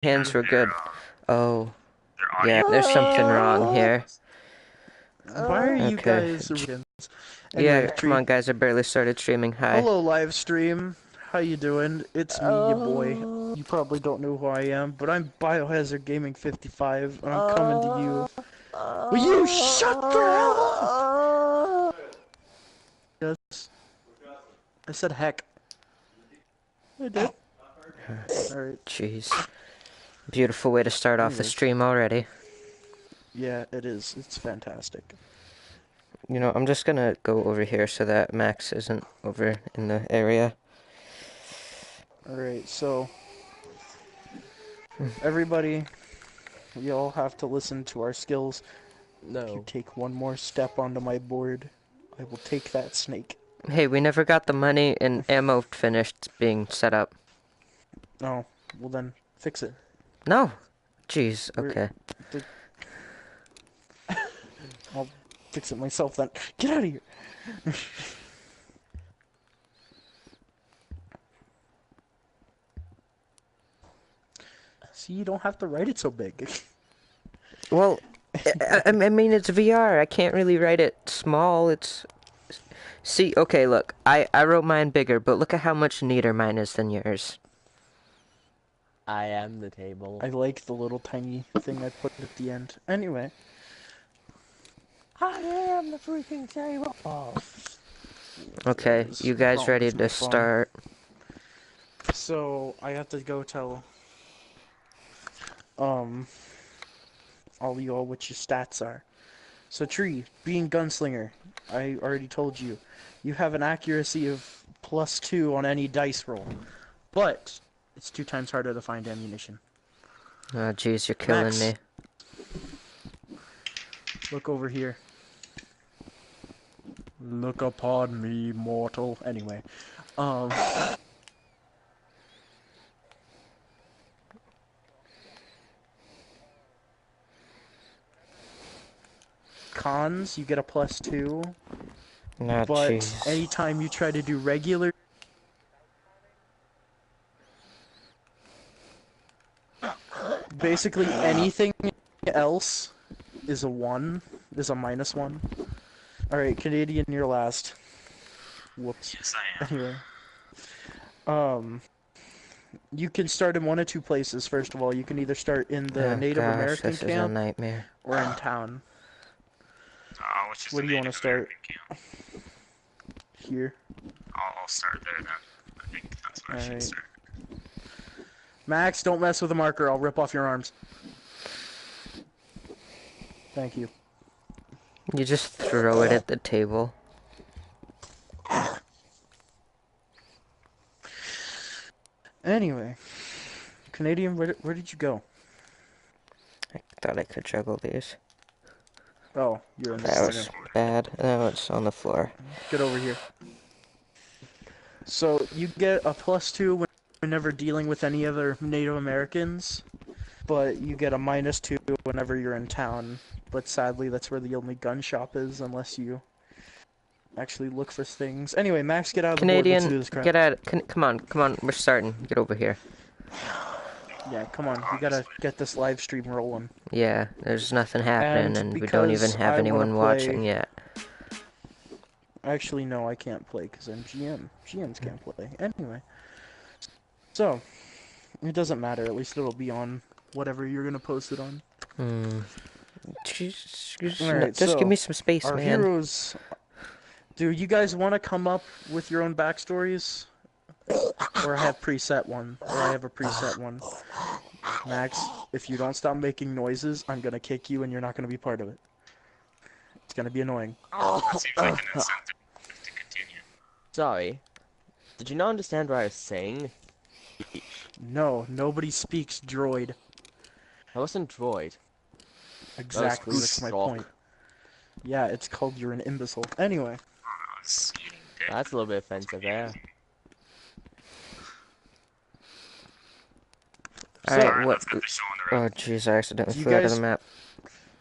hands were good. Oh, Their yeah, audio there's something feedback. wrong here. Why are you Okay. guys... Anyway, Yeah, come Tree. on, guys. I barely started streaming. Hi. Hello, live stream. How you doing? It's me, your boy. You probably don't know who I am, but I'm Biohazard Gaming 55, and I'm coming to you. Will you shut the hell up? Yes. I said heck. I did. Alright. Jeez. Beautiful way to start off the Anyways. stream already. Yeah, it is. It's fantastic. You know, I'm just gonna go over here so that Max isn't over in the area. Alright, so... Everybody, we all have to listen to our skills. No. If you take one more step onto my board, I will take that snake. Hey, we never got the money and ammo finished being set up. Oh, well then, fix it. No! Jeez, okay. I'll fix it myself then. Get out of here! See, you don't have to write it so big. Well, I mean, it's VR. I can't really write it small. It's... See, okay, look. I wrote mine bigger, but look at how much neater mine is than yours. I am the table. I like the little tiny thing I put at the end. Anyway. I am the freaking table. Okay, you guys ready Where's my to phone? start? So, I have to go tell, all y'all what your stats are. So, Tree, being Gunslinger, I already told you, you have an accuracy of +2 on any dice roll. But, it's 2 times harder to find ammunition. Oh, jeez, you're killing Max. me. Look over here. Look upon me, mortal. Anyway, cons, you get a +2, Oh, but jeez. anytime you try to do regular, basically anything else is a 1, is a -1. Alright, Canadian, you're last. Whoops. Yes, I am. Anyway, you can start in one of 2 places. First of all, you can either start in the Oh, Native gosh, American this is a camp nightmare. or in town. Which is Where the do you wanna Native start? American camp. Here. I'll start there then. I think that's where I should Alright. start. Max, don't mess with the marker. I'll rip off your arms. Thank you. You just throw it at the table. Anyway, Canadian, where did you go? I thought I could juggle these. Oh, you're in That this was bad. Now it's on the floor. Get over here. So, you get a +2 whenever dealing with any other Native Americans, but you get a -2 whenever you're in town. But sadly, that's where the only gun shop is, unless you actually look for things. Anyway, Max, get out of the board. Let's do Canadian, this crap. get out. Come on, we're starting. Get over here. Yeah, come on. We gotta get this live stream rolling. Yeah, there's nothing happening, and we don't even because have I anyone wanna play- watching yet. Actually, no, I can't play because I'm GM. GMs can't play. Anyway. So, it doesn't matter. At least it'll be on whatever you're gonna post it on. Alright, Just so, give me some space, Our man. heroes... Do you guys want to come up with your own backstories? Or I have preset one. Or I have a preset one. Max, if you don't stop making noises, I'm gonna kick you and you're not gonna be part of it. It's gonna be annoying. That seems like an incentive to continue. Sorry. Did you not understand what I was saying? No, nobody speaks droid. I wasn't droid. Exactly, that's my rock. point. Yeah, it's called you're an imbecile. Anyway. I was eating dick. That's a little bit offensive there. Alright, Alright, what? let's get the show on the Oh, road. jeez, I accidentally Do you flew out of guys- the map.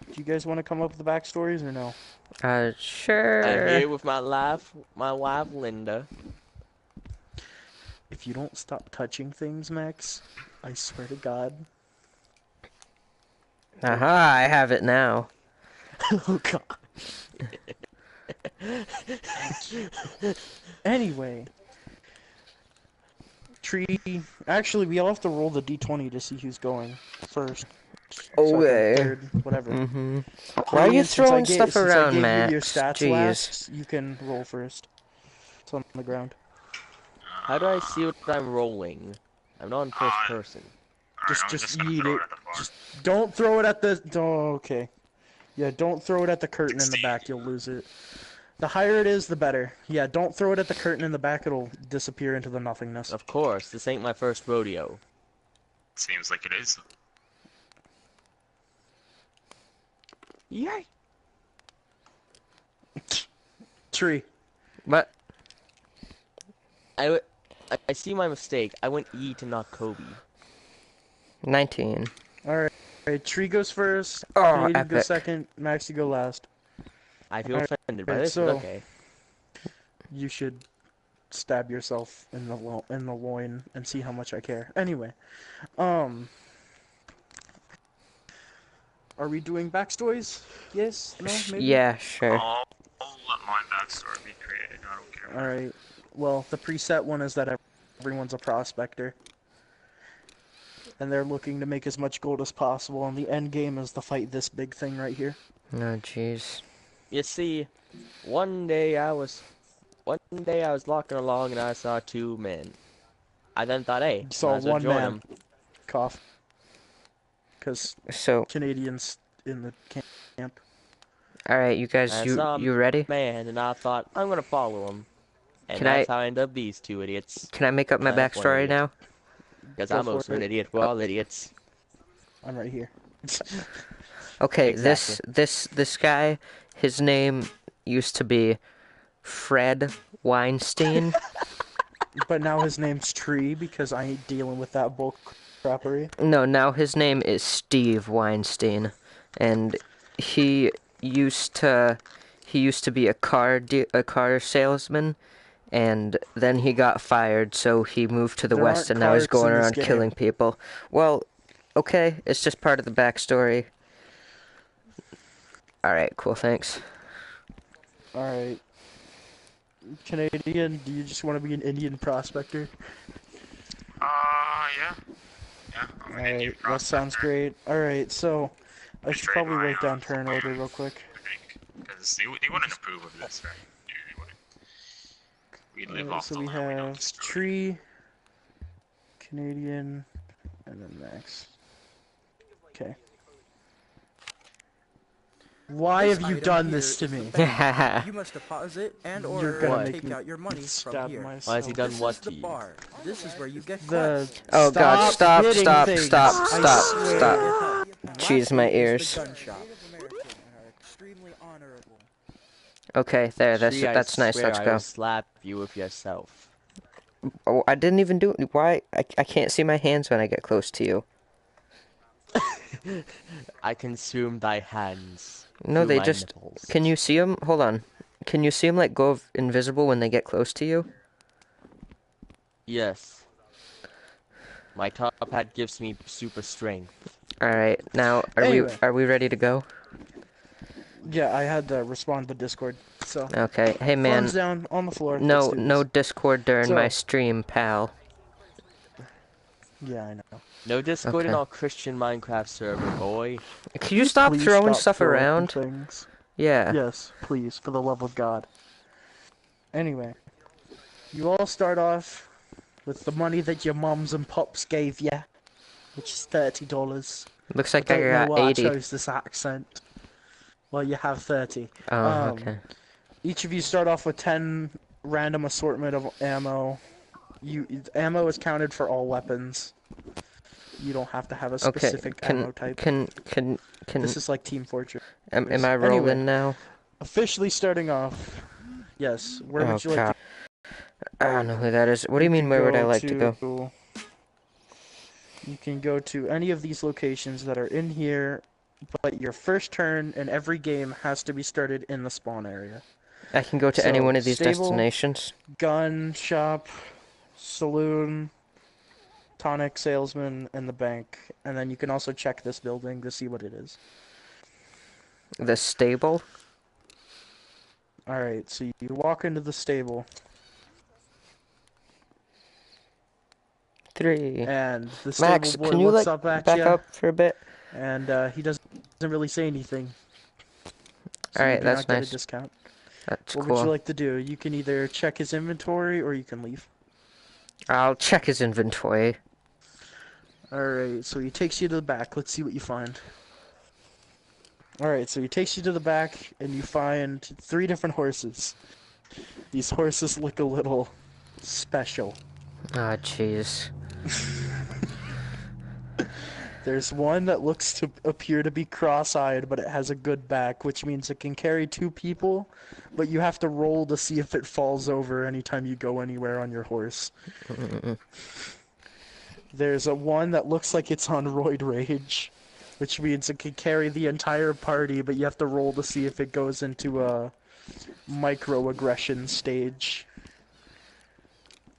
Do you guys want to come up with the backstories or no? Sure. I'm here with my wife Linda. If you don't stop touching things, Max, I swear to God. Aha, I have it now. Oh god. Anyway. Tree. Actually, we all have to roll the d20 to see who's going first. Second, Okay. third, whatever. Mm-hmm. Why are you Ian, throwing stuff since I around, gave you your Max? stats Jeez. last, you can roll first. It's on the ground. How do I see what I'm rolling? I'm not in first person. Alright, I'm Just just gonna eat throw it. it at the bar. Just don't throw it at the. Oh, okay. Yeah, don't throw it at the curtain in the 16. back. You'll lose it. The higher it is, the better. Yeah, don't throw it at the curtain in the back. It'll disappear into the nothingness. Of course, this ain't my first rodeo. Seems like it is. Yay! Tree. What? I see my mistake. I went E to not Kobe. 19. Alright, Tree goes first. Oh, Canadian epic. goes second. Max, you go last. I feel Alright, offended by right, this, so- but okay. You should stab yourself in the loin and see how much I care. Anyway, are we doing backstories? Yes? No? Maybe? Yeah, sure. I'll let my backstory be created. I don't care. Alright. Well, the preset one is that everyone's a prospector. And they're looking to make as much gold as possible, and the end game is to fight this big thing right here. Oh, jeez. You see, one day I was walking along and I saw two men. I then thought, hey, You saw might as well one join man. 'em. Cough. Because So, Canadians in the camp. alright, you guys, I you saw you ready? man, and I thought, I'm gonna follow him. And Can that's how I ended up these two idiots. Can I make up my I'm one backstory idiot. now? Because Go I'm for also an it. idiot. We're all idiots. I'm right here. Okay, Exactly. this guy, his name used to be Fred Weinstein. But now his name's Tree because I ain't dealing with that bull crappery. No, now his name is Steve Weinstein, and he used to be a car salesman, and then he got fired, so he moved to the There west, aren't and now he's cars in going this around game. killing people. Well, okay, it's just part of the backstory. All right, cool, thanks. Alright. Canadian, do you just want to be an Indian prospector? Yeah. Yeah, I'm an Indian Alright, that prospector, sounds great. Alright, so I should trade probably my, write down turn order real quick. I think. Because they wouldn't approve of this, right? Yeah, they wouldn't. We live Alright, off so the we land, we don't have destroy. Tree, Canadian, and then Max. Okay. Why This have you item done here this to is the me? bank. You must deposit and You're or gonna make take me out your money stab from here. myself. Why has he done This what is the to you? bar. This is where you get The Oh God! Stop! hitting Stop! things. Stop! I Stop! swear. Stop! Jeez, my ears. The gun shop. American and are extremely honorable. Okay, there. Tree, That's I nice. swear Let's I go. will slap you with yourself. Oh, I didn't even do it. Why? I can't see my hands when I get close to you. I consume thy hands. No, through they my just. nipples. Can you see them? Hold on. Can you see them like go invisible when they get close to you? Yes. My top hat gives me super strength. All right. Now, Anyway. are we ready to go? Yeah, I had to respond to Discord. So, Okay. Hey man. thumbs down on the floor. No, Let's do no this. Discord during my So- stream, pal. Yeah, I know. No Discord in Okay. all Christian Minecraft server, boy. Could you stop Please throwing stop stuff throwing around? Things. Yeah. Yes, please, for the love of God. Anyway, you all start off with the money that your mums and pops gave you, which is $30. Looks I like I don't know got why 80. I chose this accent. Well, you have 30. Oh, um, okay. Each of you start off with 10 random assortment of ammo. Ammo is counted for all weapons. You don't have to have a Okay. specific ammo type. Can This is like Team Fortress. am I rolling Anyway. now? Officially starting off. Yes. Where Oh would you like God. to I don't know who that is. What do you mean? can Where would I go like to go? You can go to any of these locations that are in here, but your first turn in every game has to be started in the spawn area. I can go to any So, one of these stable- destinations. Gun shop, saloon, tonic salesman and the bank, and then you can also check this building to see what it is. The stable? Alright, so you walk into the stable, 3. and the Max, stable boy can you, looks like, up at back you, up for a bit? and he doesn't really say anything. So you Alright, do that's not get a nice. discount. That's What would you cool. like to do? You can either check his inventory or you can leave. I'll check his inventory. Alright, so he takes you to the back. Let's see what you find. Alright, so he takes you to the back and you find 3 different horses. These horses look a little special. Ah, jeez. There's one that looks to appear to be cross-eyed, but it has a good back, which means it can carry 2 people, but you have to roll to see if it falls over anytime you go anywhere on your horse. There's a one that looks like it's on roid rage, which means it can carry the entire party, but you have to roll to see if it goes into a microaggression stage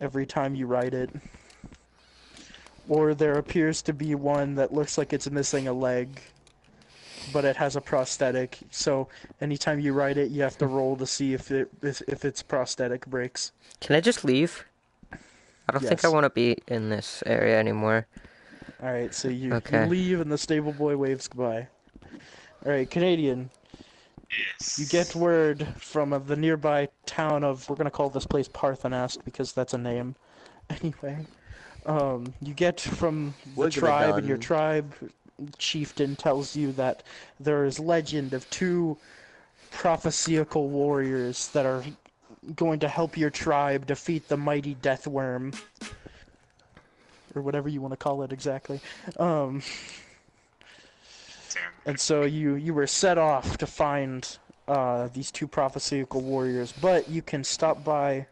every time you ride it. Or there appears to be one that looks like it's missing a leg, but it has a prosthetic, so anytime you ride it, you have to roll to see if its prosthetic breaks. Can I just leave? I don't think I Yes. want to be in this area anymore. Alright, so you Okay. leave and the stable boy waves goodbye. Alright, Canadian, Yes. you get word from the nearby town of, we're gonna call this place Parthenast because that's a name. Anyway, you get from the We're gonna tribe, and your done. tribe chieftain tells you that there is legend of 2 prophesiacal warriors that are going to help your tribe defeat the mighty death worm. Or whatever you want to call it exactly. Damn. And so you were set off to find these 2 prophesiacal warriors, but you can stop by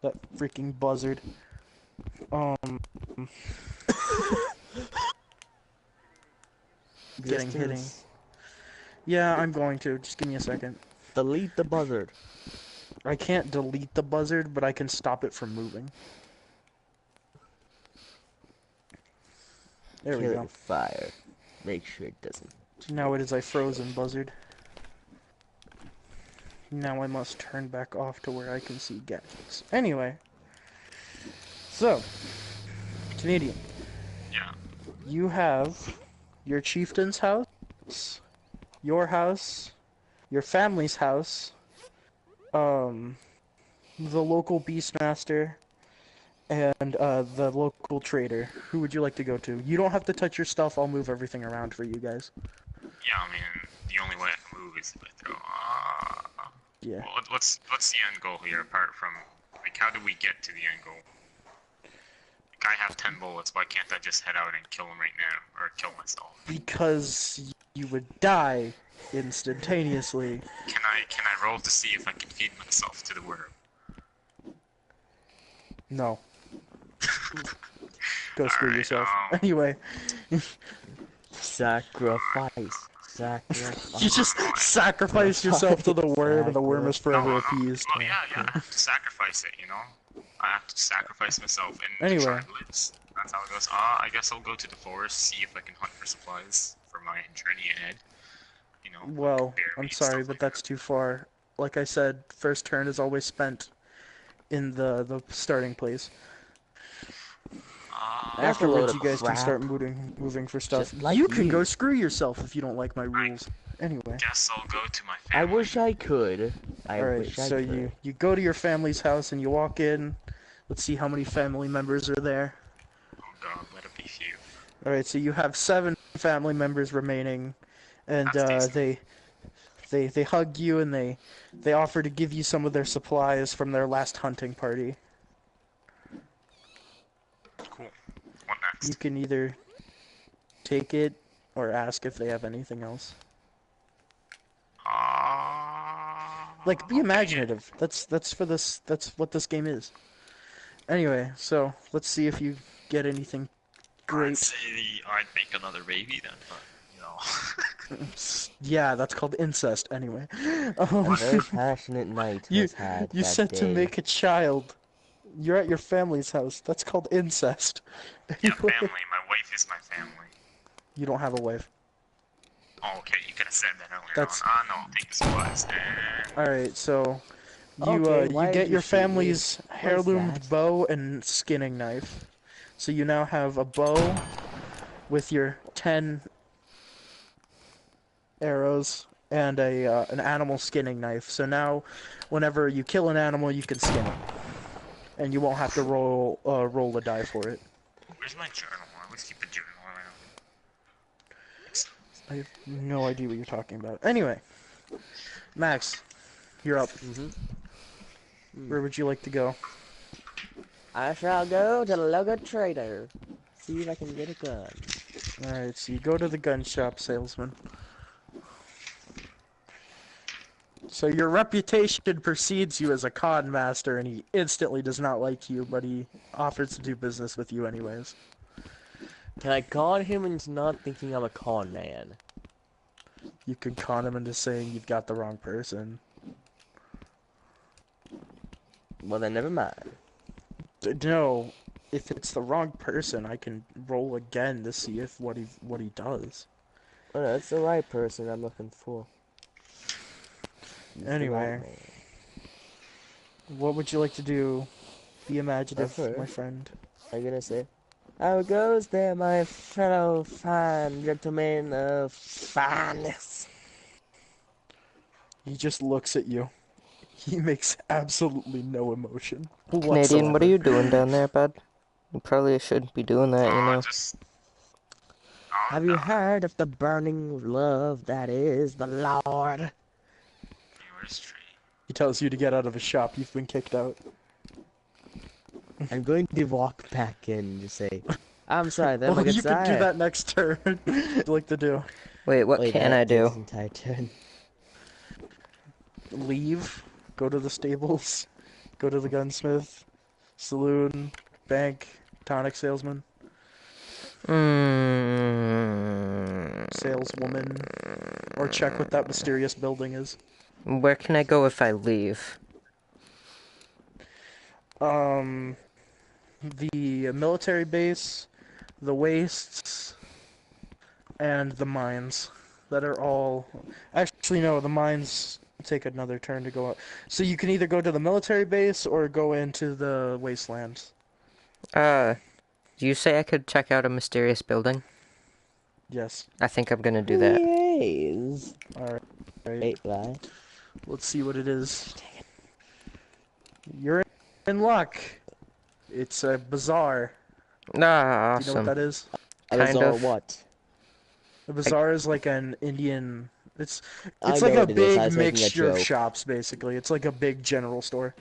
that freaking buzzard. Getting hitting. Distance. Yeah, I'm going to. Just give me a second. Delete the buzzard. I can't delete the buzzard, but I can stop it from moving. There we Kill it go. with fire. Make sure it doesn't. Now it is a frozen buzzard. Now I must turn back off to where I can see gadgets. Anyway. So, Canadian, Yeah. you have your chieftain's house, your house, your family's house, the local beastmaster, and the local trader. Who would you like to go to? You don't have to touch your stuff. I'll move everything around for you guys. Yeah, I mean, the only way I can move is if I throw. Yeah. Well, what's the end goal here? Apart from, like, how do we get to the end goal? Like, I have 10 bullets. Why can't I just head out and kill him right now, or kill myself? Because you would die instantaneously. Can I roll to see if I can feed myself to the worm? No. Go screw Alright, yourself. Anyway, Sacrifice. Sacrifice. you just sacrifice yourself to the worm, and the worm is forever appeased. Oh yeah, I have to sacrifice it, you know? I have to sacrifice myself, and Anyway. the tribe lives. That's how it goes. I guess I'll go to the forest, see if I can hunt for supplies for my journey ahead. You know, Well, berries, I'm stuff sorry, like but that's too far. Like I said, first turn is always spent in the starting place. That's a load Afterwards, of you guys can crap. start moving for stuff. Just like you can you. go screw yourself if you don't like my rules. Anyway. Guess I'll go to my I family. wish I could. I Alright, wish I so could. you go to your family's house and you walk in. Let's see how many family members are there. Oh god, let it be few. Alright, so you have 7 family members remaining, and That's decent. they hug you and they offer to give you some of their supplies from their last hunting party. Cool. What next? You can either take it or ask if they have anything else. Like, be okay. imaginative. That's for this. That's what this game is. Anyway, so let's see if you get anything I'd great. say I'd make another baby then, but, you know. Yeah, that's called incest. Anyway, A very passionate night you was had you that said to day. make a child. You're at your family's house. That's called incest. Yeah, Anyway, family. My wife is my family. you don't have a wife. Oh, okay, you could have said that earlier That's on. Ah, no, I'll take the supplies. alright, so Okay, you why did get you your shoot me? family's What is heirloomed that? bow and skinning knife. So you now have a bow with your 10 arrows and an animal skinning knife. So now, whenever you kill an animal, you can skin it, and you won't have to roll a die for it. Where's my journal? I always keep a journal around. I have no idea what you're talking about. Anyway, Max, you're up. Where would you like to go? I shall go to the local trader. See if I can get a gun. Alright, so you go to the gun shop, salesman. So your reputation precedes you as a con master, and he instantly does not like you, but he offers to do business with you anyways. Can I con him into not thinking I'm a con man? You could con him into saying you've got the wrong person. Well then, never mind. No, if it's the wrong person, I can roll again to see if what he does. Oh no, it's the right person I'm looking for. He's the right Anyway, man. what would you like to do? Be imaginative, Okay. my friend. I'm gonna say, how goes there, my fellow fine gentlemen of fineness? He just looks at you. He makes absolutely no emotion Canadian, what are whatsoever. you doing down there, bud? You probably shouldn't be doing that, you know. Just. Oh, Have you heard of the burning love that is the Lord? Hey, where's Tree? He tells you to get out of his shop. You've been kicked out. I'm going to walk back in and just say, I'm sorry, then Well, my you good can do sire. that next turn. What would you like to do? Wait, what Wait, can that I do? takes an entire turn. Leave. Go to the stables. Go to the gunsmith. Saloon. Bank. Tonic salesman. Saleswoman. Or check what that mysterious building is. Where can I go if I leave? The military base, the wastes, and the mines. That are all... Actually, no, the mines take another turn to go out. So you can either go to the military base or go into the wastelands. Do you say I could check out a mysterious building? Yes. I think I'm gonna do that. Yes. Alright. Wait, lie. Let's see what it is. You're in luck. It's a bazaar. Ah, Do you know what awesome. that is? A Kind bizarre of. what? A bazaar is like an Indian... It's I like know a what it is, I big was making a mixture of joke. shops, basically. It's like a big general store.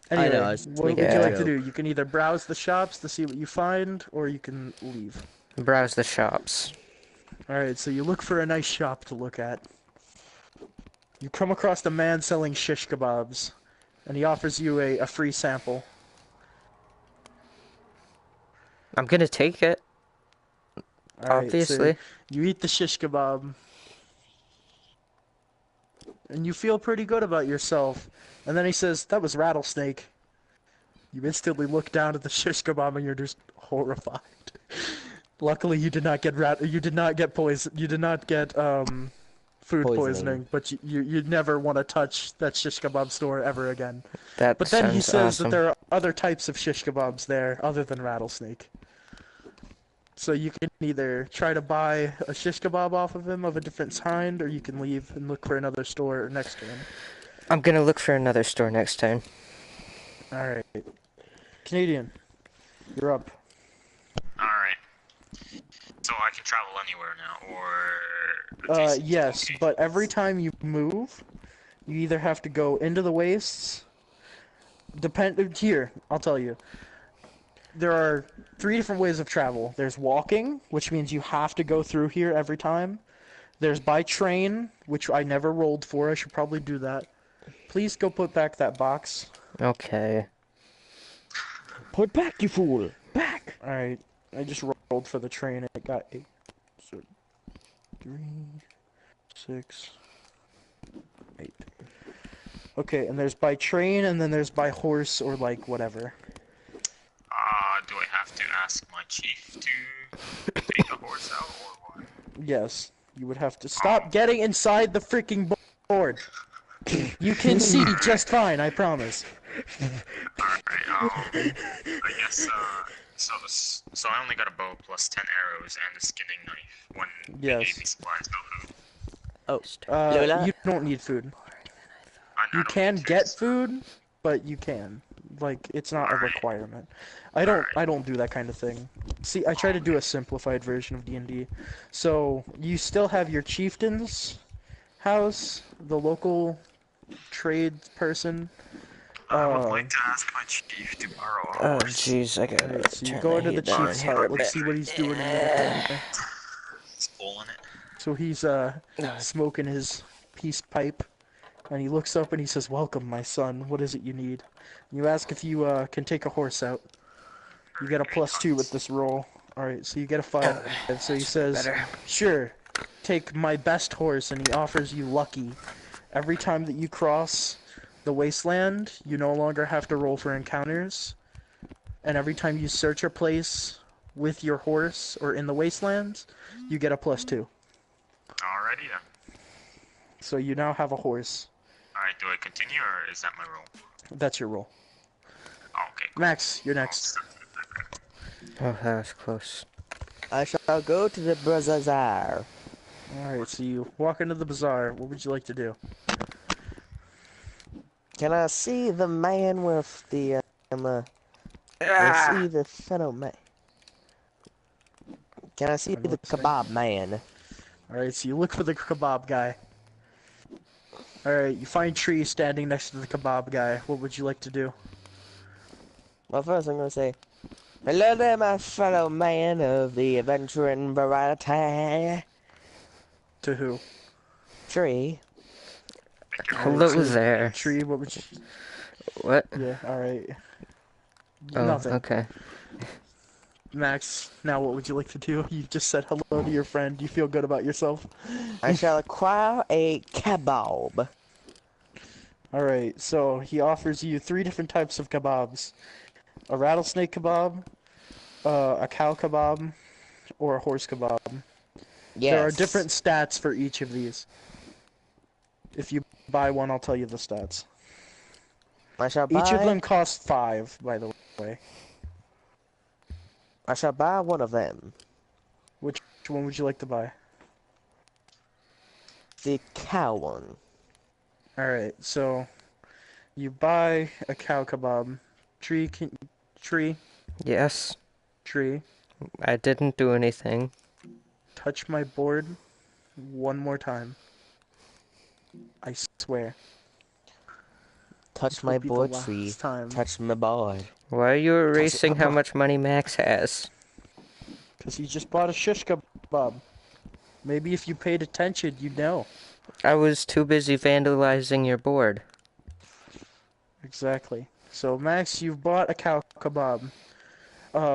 I know, Anyway, I was what making would a you like to joke. do? You can either browse the shops to see what you find, or you can leave. Browse the shops. Alright, so you look for a nice shop to look at. You come across a man selling shish kebabs, and he offers you a free sample. I'm gonna take it, Alright, obviously. so you eat the shish kebab, and you feel pretty good about yourself. And then he says, "That was rattlesnake." You instantly look down at the shish kebab and you're just horrified. Luckily, you did not get you did not get food poisoning, but you'd never want to touch that shish kebab store ever again. That But then he sounds says that awesome. there are other types of shish kebabs there other than rattlesnake. So you can either try to buy a shish kebab off of him of a different kind, or you can leave and look for another store next to him. I'm gonna look for another store next turn. Alright. Canadian, you're up. Alright. So I can travel anywhere now, or... adjacent Yes, locations. but every time you move, you either have to go into the wastes. Here, I'll tell you. There are 3 different ways of travel. There's walking, which means you have to go through here every time. There's by train, which I never rolled for. I should probably do that. Please go put back that box. Okay. Put back, you fool! Back! Alright, I just rolled for the train and it got 8. So, 3, 6, 8. Okay, and there's by train and then there's by horse or like whatever. Yes. You would have to stop getting inside the freaking board. You can see just fine, I promise. Alright, I guess, so I only got a bow plus 10 arrows and a skinning knife. When they gave me Yes. supplies, no food. Oh, Lola? You don't need food. I You don't can need to, get so- food, but you can. Like, it's not a Alright. requirement. I don't do that kind of thing. See, I try to do a simplified version of D&D. So, you still have your chieftain's house, the local trade person. I would like to ask my chief to borrow a Oh, horse. jeez, I gotta Alright, so you turn go the into the heat down chief's here a hut. bit. Let's see what he's doing in there. He's pulling it. So he's smoking his peace pipe, and he looks up and he says, "Welcome, my son. What is it you need?" You ask if you can take a horse out. You get a +2 with this roll. Alright, so you get a 5. So he says, Better. "Sure, take my best horse," and he offers you Lucky. Every time that you cross the wasteland, you no longer have to roll for encounters. And every time you search a place with your horse or in the wastelands, you get a +2. Alrighty then. So you now have a horse. Alright, do I continue or is that my roll? That's your roll. Oh, okay, cool. Max, you're next. Oh, that was close. I shall go to the bazaar. Alright, so you walk into the bazaar. What would you like to do? Can I see the man with the, I see the fellow man. Can I see What the looks like- kebab man? Alright, so you look for the kebab guy. Alright, you find Tree standing next to the kebab guy. What would you like to do? Well, first I'm gonna say, hello there, my fellow man of the adventuring variety. To who? Tree. Hello so- there. Tree, what would you... What? Yeah, alright. Oh, Nothing. okay. Max, now what would you like to do? You just said hello to your friend. You feel good about yourself? I shall acquire a kebab. Alright, so he offers you 3 different types of kebabs. A rattlesnake kebab, a cow kebab, or a horse kebab. Yes. There are different stats for each of these. If you buy one, I'll tell you the stats. I shall buy. Each of them cost 5, by the way. I shall buy one of them. Which one would you like to buy? The cow one. Alright, so you buy a cow kebab. Tree, Yes, tree, I didn't do anything. touch my board one more time. I swear. Touch This my will be the board, last Tree. time. Touch my board. Why are you erasing how much money Max has? Because he just bought a shish kebab. Maybe if you paid attention, you'd know. I was too busy vandalizing your board. Exactly. So, Max, you've bought a cow kebab.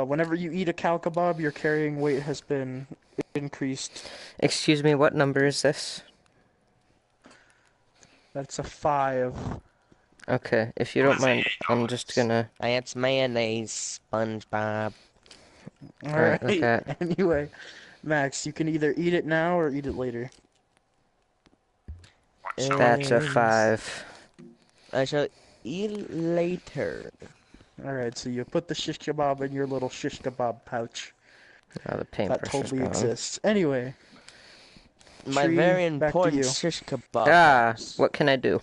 Whenever you eat a cow kebab, your carrying weight has been increased. Excuse me, what number is this? That's a 5. Okay, if you don't mind, I'm just gonna... That's mayonnaise, SpongeBob. Alright, Alright, okay. anyway. Max, you can either eat it now or eat it later. Watch out. That's a Yes. 5. I shall eat later. Alright, so you put the shish kebab in your little shish kebab pouch. Oh, the That paintbrush is totally gone. exists. Anyway, My Tree, very back to important you. shish kebab. Ah, house. what can I do?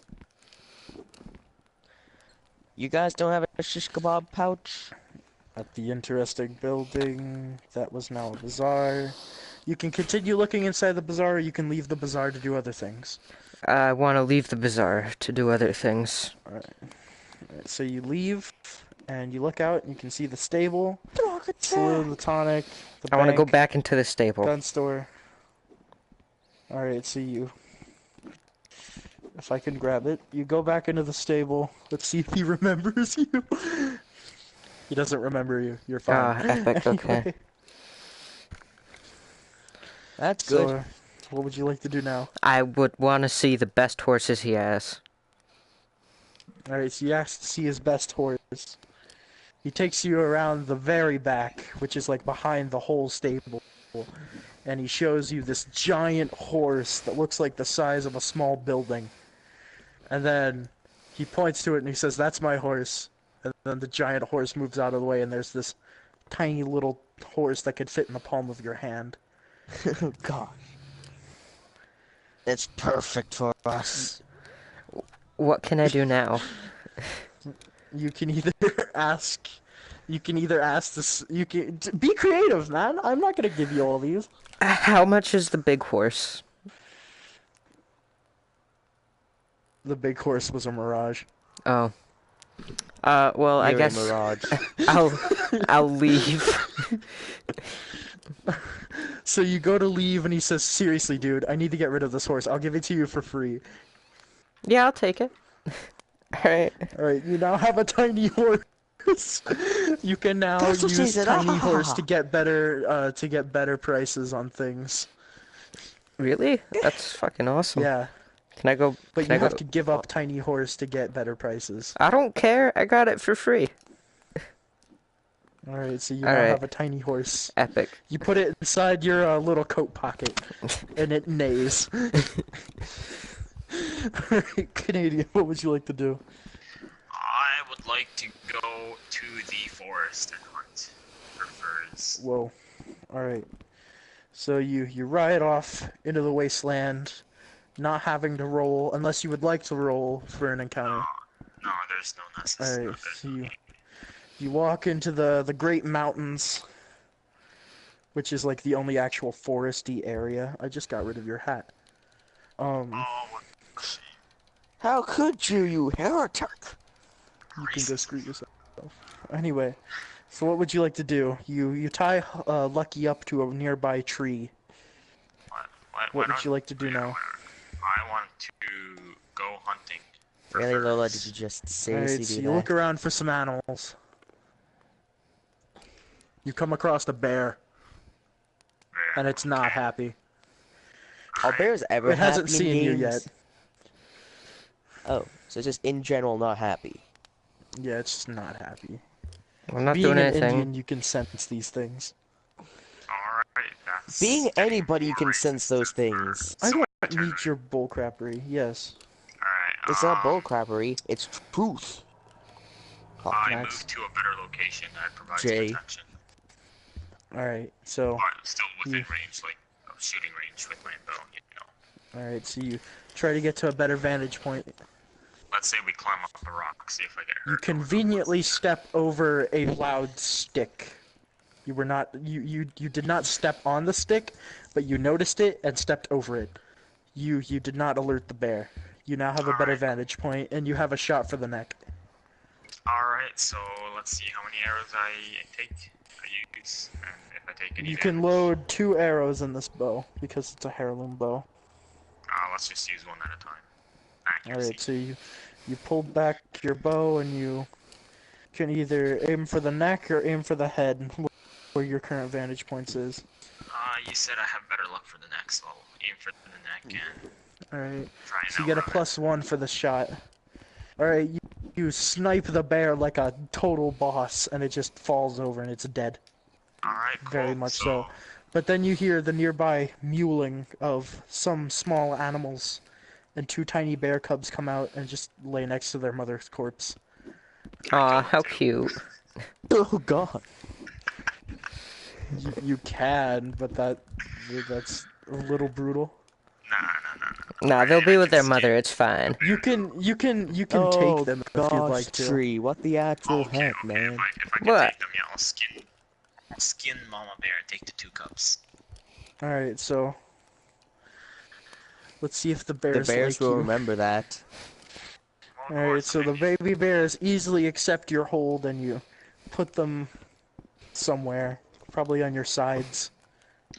You guys don't have a shish kebab pouch? at the interesting building, that was now a bazaar. You can continue looking inside the bazaar, or you can leave the bazaar to do other things. I want to leave the bazaar to do other things. Alright, so you leave, and you look out, and you can see the stable, Saloon, the tonic, the I want to go bank, back into the stable. gun store. Alright, so you... If I can grab it. You go back into the stable. Let's see if he remembers you. He doesn't remember you. You're fine. Ah, epic, okay. Anyway, That's good. so, what would you like to do now? I would want to see the best horses he has. Alright, so you ask to see his best horse. He takes you around the very back, which is like behind the whole stable. and he shows you this giant horse that looks like the size of a small building. And then he points to it and he says, "That's my horse." And then the giant horse moves out of the way, and there's this tiny little horse that could fit in the palm of your hand. Oh gosh. It's perfect for us. What can I do now? You can either ask, this. You can be creative, man. I'm not gonna give you all these. How much is the big horse? The big horse was a mirage. Oh. Well, I You're a guess mirage. I'll leave. So you go to leave, and he says, "Seriously, dude, I need to get rid of this horse. I'll give it to you for free." Yeah, I'll take it. Alright. Alright, you now have a tiny horse. You can now That's what she use said, tiny horse ah. to get better prices on things. Really? That's fucking awesome. Yeah, Can I go? but can you I have go- to give up tiny horse to get better prices. I don't care. I got it for free. Alright, so you now Alright. have a tiny horse. Epic. You put it inside your little coat pocket, and it neighs. Alright, Canadian, what would you like to do? I would like to go to the forest and hunt for furs. Whoa. Alright. So you ride off into the wasteland, not having to roll, unless you would like to roll for an encounter. No, there's no necessity. Alright, so you walk into the Great Mountains, which is like the only actual foresty area. I just got rid of your hat. Oh, what a shame. How could you, you heretic? You can go screw yourself. Anyway, so what would you like to do? You tie Lucky up to a nearby tree. What would you like to do now? I want to go hunting for Really, furs. Lola, did you just seriously Alright, so do you that? look around for some animals. You come across a bear, Yeah, and it's not happy. Are bears ever It hasn't happy in seen you games? yet. Oh, so it's just in general not happy. Yeah, it's just not happy. I'm not Being doing an anything. Indian, you can sense these things. Alright, that's... Being anybody can sense those things. I So my don't turn, need your bullcrappery. Yes. Alright, It's not bullcrappery, it's truth. Oh, I can I- moved to a better location that provides Jay. protection. Alright, so But still within You- range, like, of shooting range with my bow, you know. alright, so you try to get to a better vantage point. Let's say we climb up a rock, see if I get hurt. You conveniently step over a loud stick. You were not you did not step on the stick, but you noticed it and stepped over it. You did not alert the bear. You now have a better Alright. vantage point, and you have a shot for the neck. Alright, so let's see how many arrows I use, and if I take any You can damage. load 2 arrows in this bow because it's a heirloom bow. Let's just use one at a time. Accuracy. Alright, so you pull back your bow and you can either aim for the neck or aim for the head, where your current vantage points is. You said I have better luck for the neck, so I'll aim for the neck and Alright, try and so you get a outrun it. +1 for the shot. Alright, you snipe the bear like a total boss, and it just falls over and it's dead. Alright, cool. Very much so. But then you hear the nearby mewling of some small animals, and 2 tiny bear cubs come out and just lay next to their mother's corpse. Aw, how cute. Oh god. You can, but that's a little brutal. Nah. Nah, they'll be with their Skin. mother. It's fine. You can Oh, take them if you'd gosh, like to. tree, what the actual Okay, heck, okay, man? if I can What? take them, yeah, I'll skin Mama Bear and take the 2 cups. Alright, so let's see if the The bears bears like will you. remember that. Well, of Alright, course, so the baby bears easily accept your hold and you put them somewhere, probably on your sides.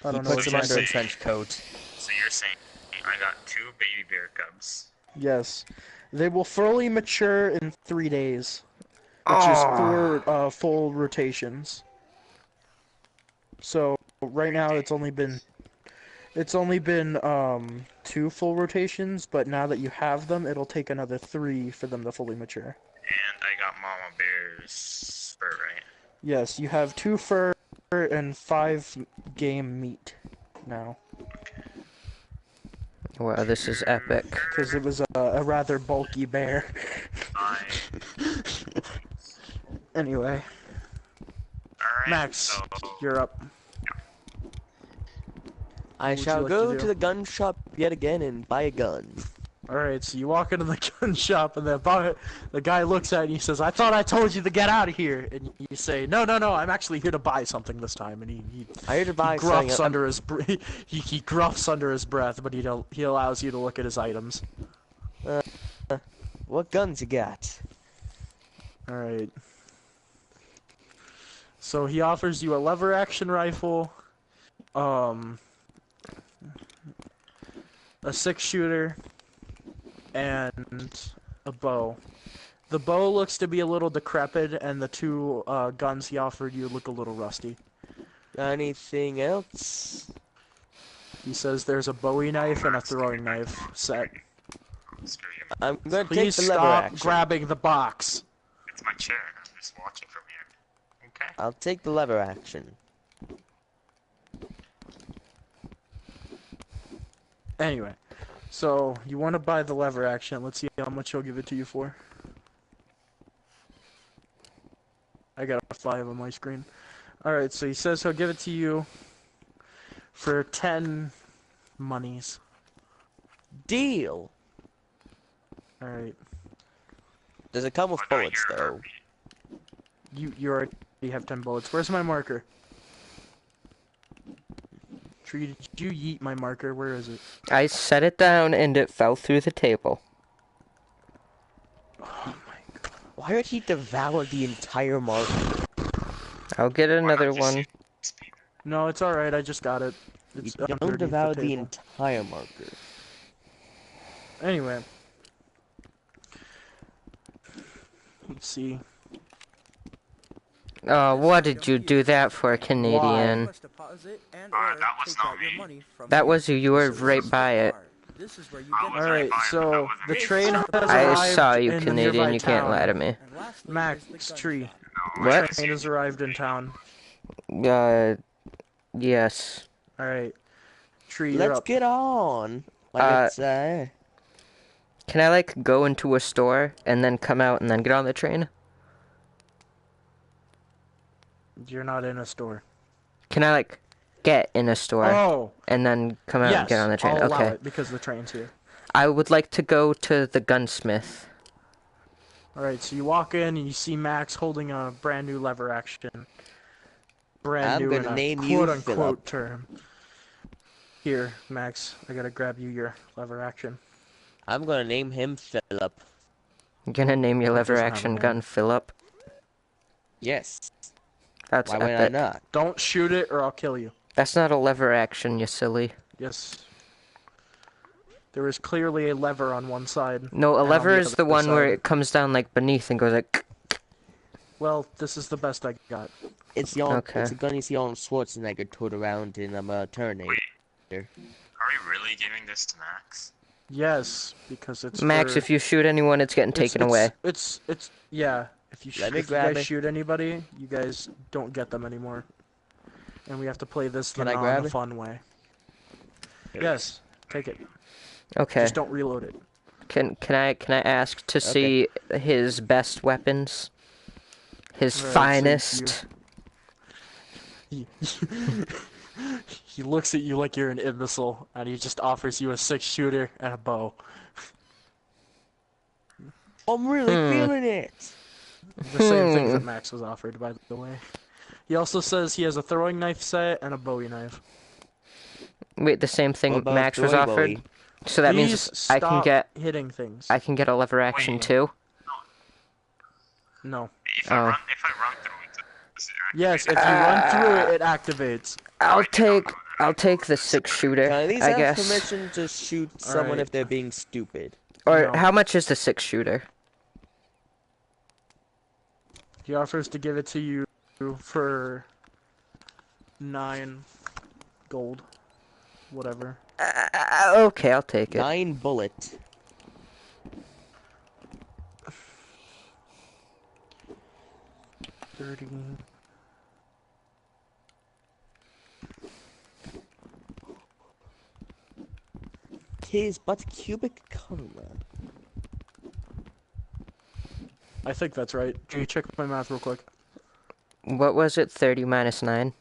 I He don't know puts what them you under a said. trench coat. So you're saying I got 2 baby bear cubs. Yes. They will fully mature in 3 days, which is 4 full rotations. So right now it's only been 2 full rotations, but now that you have them, it'll take another 3 for them to fully mature. And I got Mama Bear's fur, right? Yes, you have 2 fur and 5 game meat now. Wow, this is epic. Because it was a rather bulky bear. I. Anyway, Alright, Max, so. you're up. I What would shall you like to go do? to the gun shop yet again and buy a gun. Alright, so you walk into the gun shop and the guy looks at you and he says, I thought I told you to get out of here. And you say, no, I'm actually here to buy something this time. And he I heard to buy gruffs something. under his he gruffs under his breath, but he allows you to look at his items. What guns you got? Alright. So he offers you a lever action rifle, a 6-shooter, and a bow. The bow looks to be a little decrepit, and the 2 guns he offered you look a little rusty. Anything else? He says there's a Bowie knife and a throwing knife set. Screw you. I'm gonna take Please the lever stop action. grabbing the box. It's my chair. I'm just watching from here. Okay. I'll take the lever action. Anyway, so you want to buy the lever action. Let's see how much he'll give it to you for. I got a 5 on my screen. Alright, so he says he'll give it to you for 10 monies. Deal. Alright. Does it come with But now bullets you're though? You already have 10 bullets. Where's my marker? Tree, did you yeet my marker? Where is it? I set it down and it fell through the table. Oh my god. Why would he devour the entire market? I'll get Why not another just one. use speed? No, it's alright. I just got it. It's You don't underneath devour the the table. entire marker. Anyway. Let's see. What did you do that for, You Canadian? must deposit and that or was take not out your me. money from That here. was you. You were This is right the by it. card. This is where you I get was it. right Alright, by it, but so that wasn't the me. train has I arrived saw you, in the Canadian. nearby You can't town. lie to me. And lastly Max, is the gun Tree. shop. No, What? I The just train used has arrived in town. Yes. Alright. Tree, you're Let's up. get on. Like it's Can I, like, go into a store and then come out and then get on the train? You're not in a store. Can I, like, get in a store Oh! and then come out Yes, and get on the train? I'll allow Okay. it because the train's here. I would like to go to the gunsmith. Alright, so you walk in and you see Max holding a brand new lever action. Brand I'm new gonna in a name you quote-unquote Philip. term. Here, Max, I gotta grab you your lever action. I'm gonna name him Philip. You're gonna name your He lever doesn't have a action name. gun Philip? Yes. That's Why would I epic. not? Don't shoot it or I'll kill you. That's not a lever action, you silly. Yes. There is clearly a lever on one side. No, a and on lever is other the one where side. it comes down, like, beneath and goes like... Well, this is the best I got. It's the on, Okay. it's a gun you see on Schwarzenegger tote around in Terminator. Wait. Are we really giving this to Max? Yes, because it's Max, for... if you shoot anyone, it's getting taken away. It's yeah. If you Let me if you grab guys it. shoot anybody, you guys don't get them anymore. And we have to play this the Can I grab it? non-fun way. Yes, take it. Okay. Just don't reload it. Can I ask to see his best weapons? His Alright, so finest? He looks at you like you're an imbecile, and he just offers you a 6-shooter and a bow. I'm really feeling it. The same things that Max was offered, by the way. He also says he has a throwing knife set and a Bowie knife. Wait, the same thing What about Max was Joy offered? Bowie? So that Please means I can stop get hitting things. a lever action Wait. too? No. If Oh. I run through it, does it Yes, if activate? you run through it, it activates. I'll take the 6-shooter, Can I at least I have guess. permission to shoot someone Alright. if they're being stupid? Or No. how much is the 6-shooter? He offers to give it to you for 9 gold. Whatever. Okay, I'll take it. 9 bullet. his butt cubic color. I think that's right. Can you check my math real quick? What was it? 30 minus 9?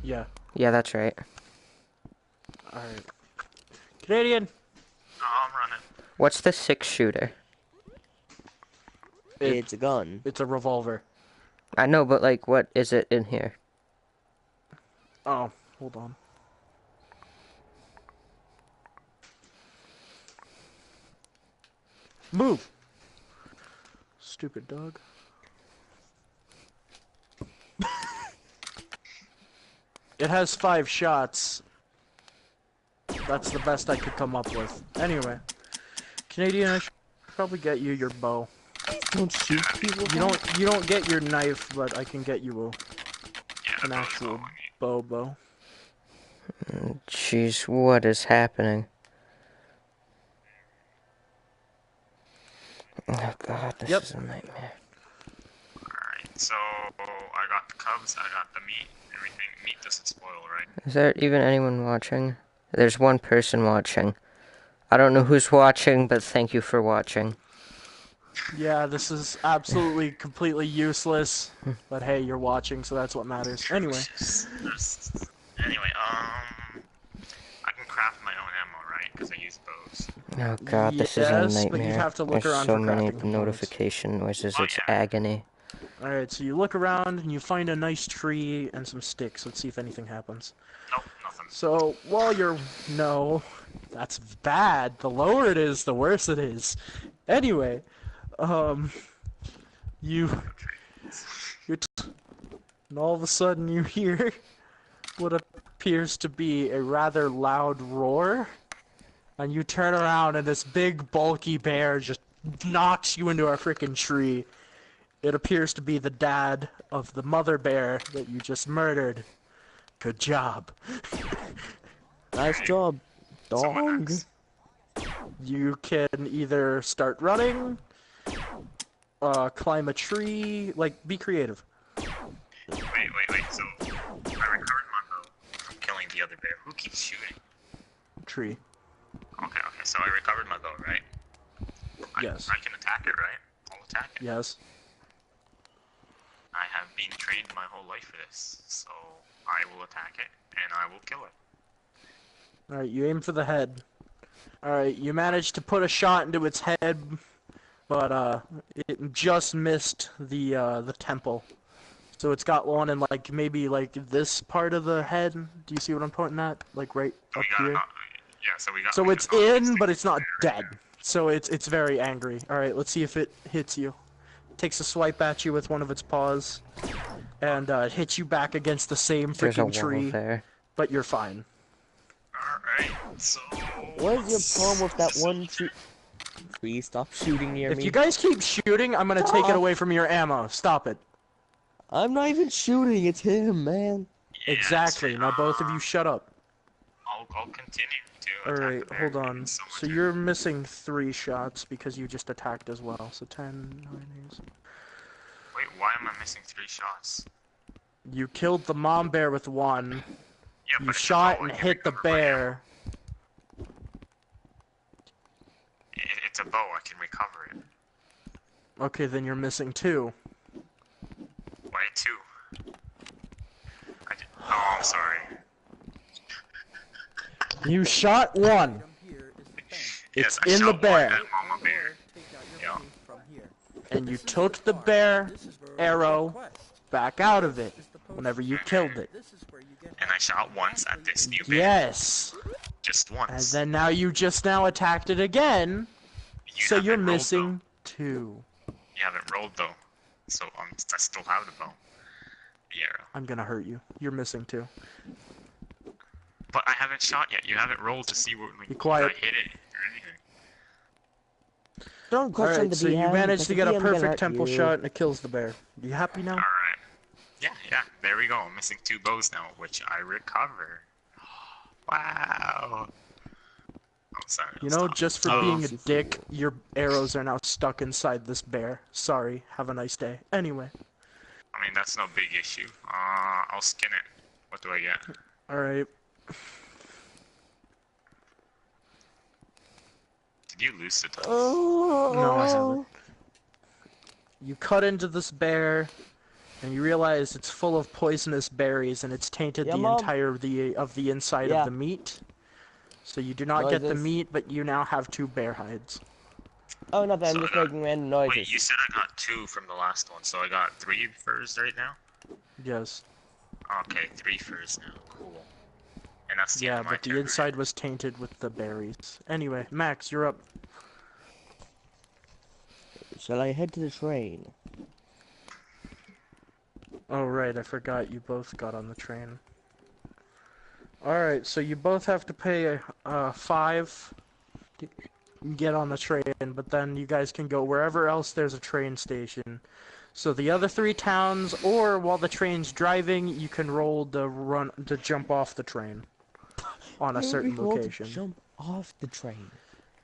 Yeah. Yeah, that's right. Alright. Canadian! Oh, I'm running. What's the 6-shooter? It's a gun. It's a revolver. I know, but like, what is it in here? Oh, hold on. Move! Stupid dog. It has 5 shots. That's the best I could come up with. Anyway. Canadian, I should probably get you your bow. Don't shoot people. You don't get your knife, but I can get you Yeah, an that was actual all I need. bow. Jeez, what is happening? Oh god, this Yep. is a nightmare. Alright, so I got the cubs, I got the meat, everything. Meat doesn't spoil, right? Is there even anyone watching? There's one person watching. I don't know who's watching, but thank you for watching. Yeah, this is absolutely, completely useless. But hey, you're watching, so that's what matters. Anyway. Anyway, I can craft my own ammo, right? Because I use bows. Oh god, this is a Yes, nightmare. but you have to look There's around so for many crafting components. notification noises, Oh, it's yeah. agony. Alright, so you look around and you find a nice tree and some sticks. Let's see if anything happens. Nope, nothing. So, while you're... No, that's bad. The lower it is, the worse it is. Anyway, you... And all of a sudden you hear what appears to be a rather loud roar. And you turn around and this big, bulky bear just knocks you into a freaking tree. It appears to be the dad of the mother bear that you just murdered. Good job. Nice job, So what dog. next? You can either start running, climb a tree, like, be creative. Wait, so I recovered my bow from killing the other bear. Who keeps shooting? Tree. Okay, so I recovered my bow, right? Yes. I can attack it, right? I'll attack it. Yes. I have been trained my whole life for this, so I will attack it, and I will kill it. Alright, you aim for the head. Alright, you managed to put a shot into its head, but, it just missed the temple. So it's got one in, like, maybe, like, this part of the head. Do you see what I'm pointing at? Like, right up here? So we got... So like, it's an obvious in, but thing it's not there, dead. So it's very angry. Alright, let's see if it hits you. Takes a swipe at you with one of its paws. And, hits you back against the same There's a freaking wall tree. there. But you're fine. Alright, so... What is your problem with that one tree? Please stop shooting near If me. you guys keep shooting, I'm gonna take it Stop. away from your ammo. Stop it. I'm not even shooting. It's him, man. Yeah, Exactly. Now both of you shut up. I'll continue to attack Alright, the bear. hold on. It's So much- you're missing 3 shots because you just attacked as well. So 10, 9, 8. Wait, why am I missing 3 shots? You killed the mom bear with 1. Yeah, You but it's a shot bow, I and can hit the recover my ammo. bear. It's a bow, I can recover it. Okay, then you're missing 2. Why 2? Oh, I'm sorry. You shot 1. From here is the bank. It's Yes, I in the shot bear. one at Mama Bear. Take out your Yeah. money from here. And you This is took the the farm. bear This is where arrow you get quest. back out of it This is the post. whenever you killed it. This is where you get And I shot once at this new bear. Yes. Just And once. then now you just now attacked it again. You So you're haven't rolled, missing 2. though. You haven't rolled though. So I still have the bow. The arrow. I'm gonna hurt you. You're missing 2. But I haven't shot yet. You haven't rolled to see what Be quiet. I hit it or anything. Don't question Alright, the so DM. you managed because to the get a DM gonna perfect hurt temple you. shot and it kills the bear. You happy now? Alright. Yeah, there we go. I'm missing 2 bows now, which I recover. Wow. Oh, sorry. You I'll know, stop. just for Oh, being a dick, your arrows are now stuck inside this bear. Sorry. Have a nice day. Anyway. I mean, that's no big issue. I'll skin it. What do I get? Alright. Did you lose the dice? No, I haven't. You cut into this bear, and you realize it's full of poisonous berries, and it's tainted Yeah, the Mom? entire of the inside Yeah. of the meat. So you do not get the Noises. meat, but you now have 2 bear hides. Oh, nothing. I'm So just I got- making random Wait, noises. you said I got 2 from the last one, so I got 3 furs right now? Yes. Okay, 3 furs now. Cool. And that's the Yeah, end of my but the turn, inside was tainted with the berries. Anyway, Max, you're up. Shall I head to the train? Oh, right, I forgot you both got on the train. Alright, so you both have to pay 5 to get on the train, but then you guys can go wherever else there's a train station. So the other 3 towns, or while the train's driving, you can roll to jump off the train on a Why would certain we roll to location. jump off the train.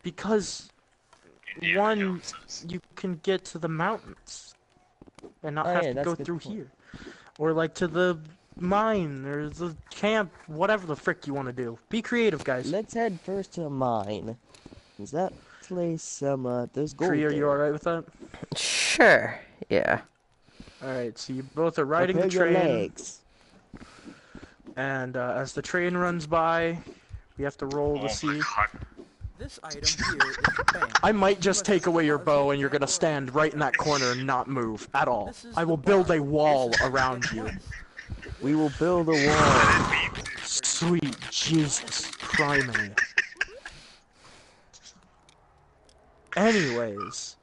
Because Indiana one, Jones says. you can get to the mountains and not Oh, have yeah, to that's go a good through point. here. Or like to the mine, or the camp, whatever the frick you want to do. Be creative, guys. Let's head first to the mine. Is that place, there's gold Tree, are you there. alright with that? Sure. Yeah. Alright, so you both are riding Prepare the your train, legs. and as the train runs by, we have to roll Oh to my see. god. This item here is the bank. I might just must take away your deposit bow and you're that gonna or stand right in that corner and not move at all. This is I the will build bar. a wall This is the around you. quest. We will build a wall. Sweet Jesus Criminy. Anyways,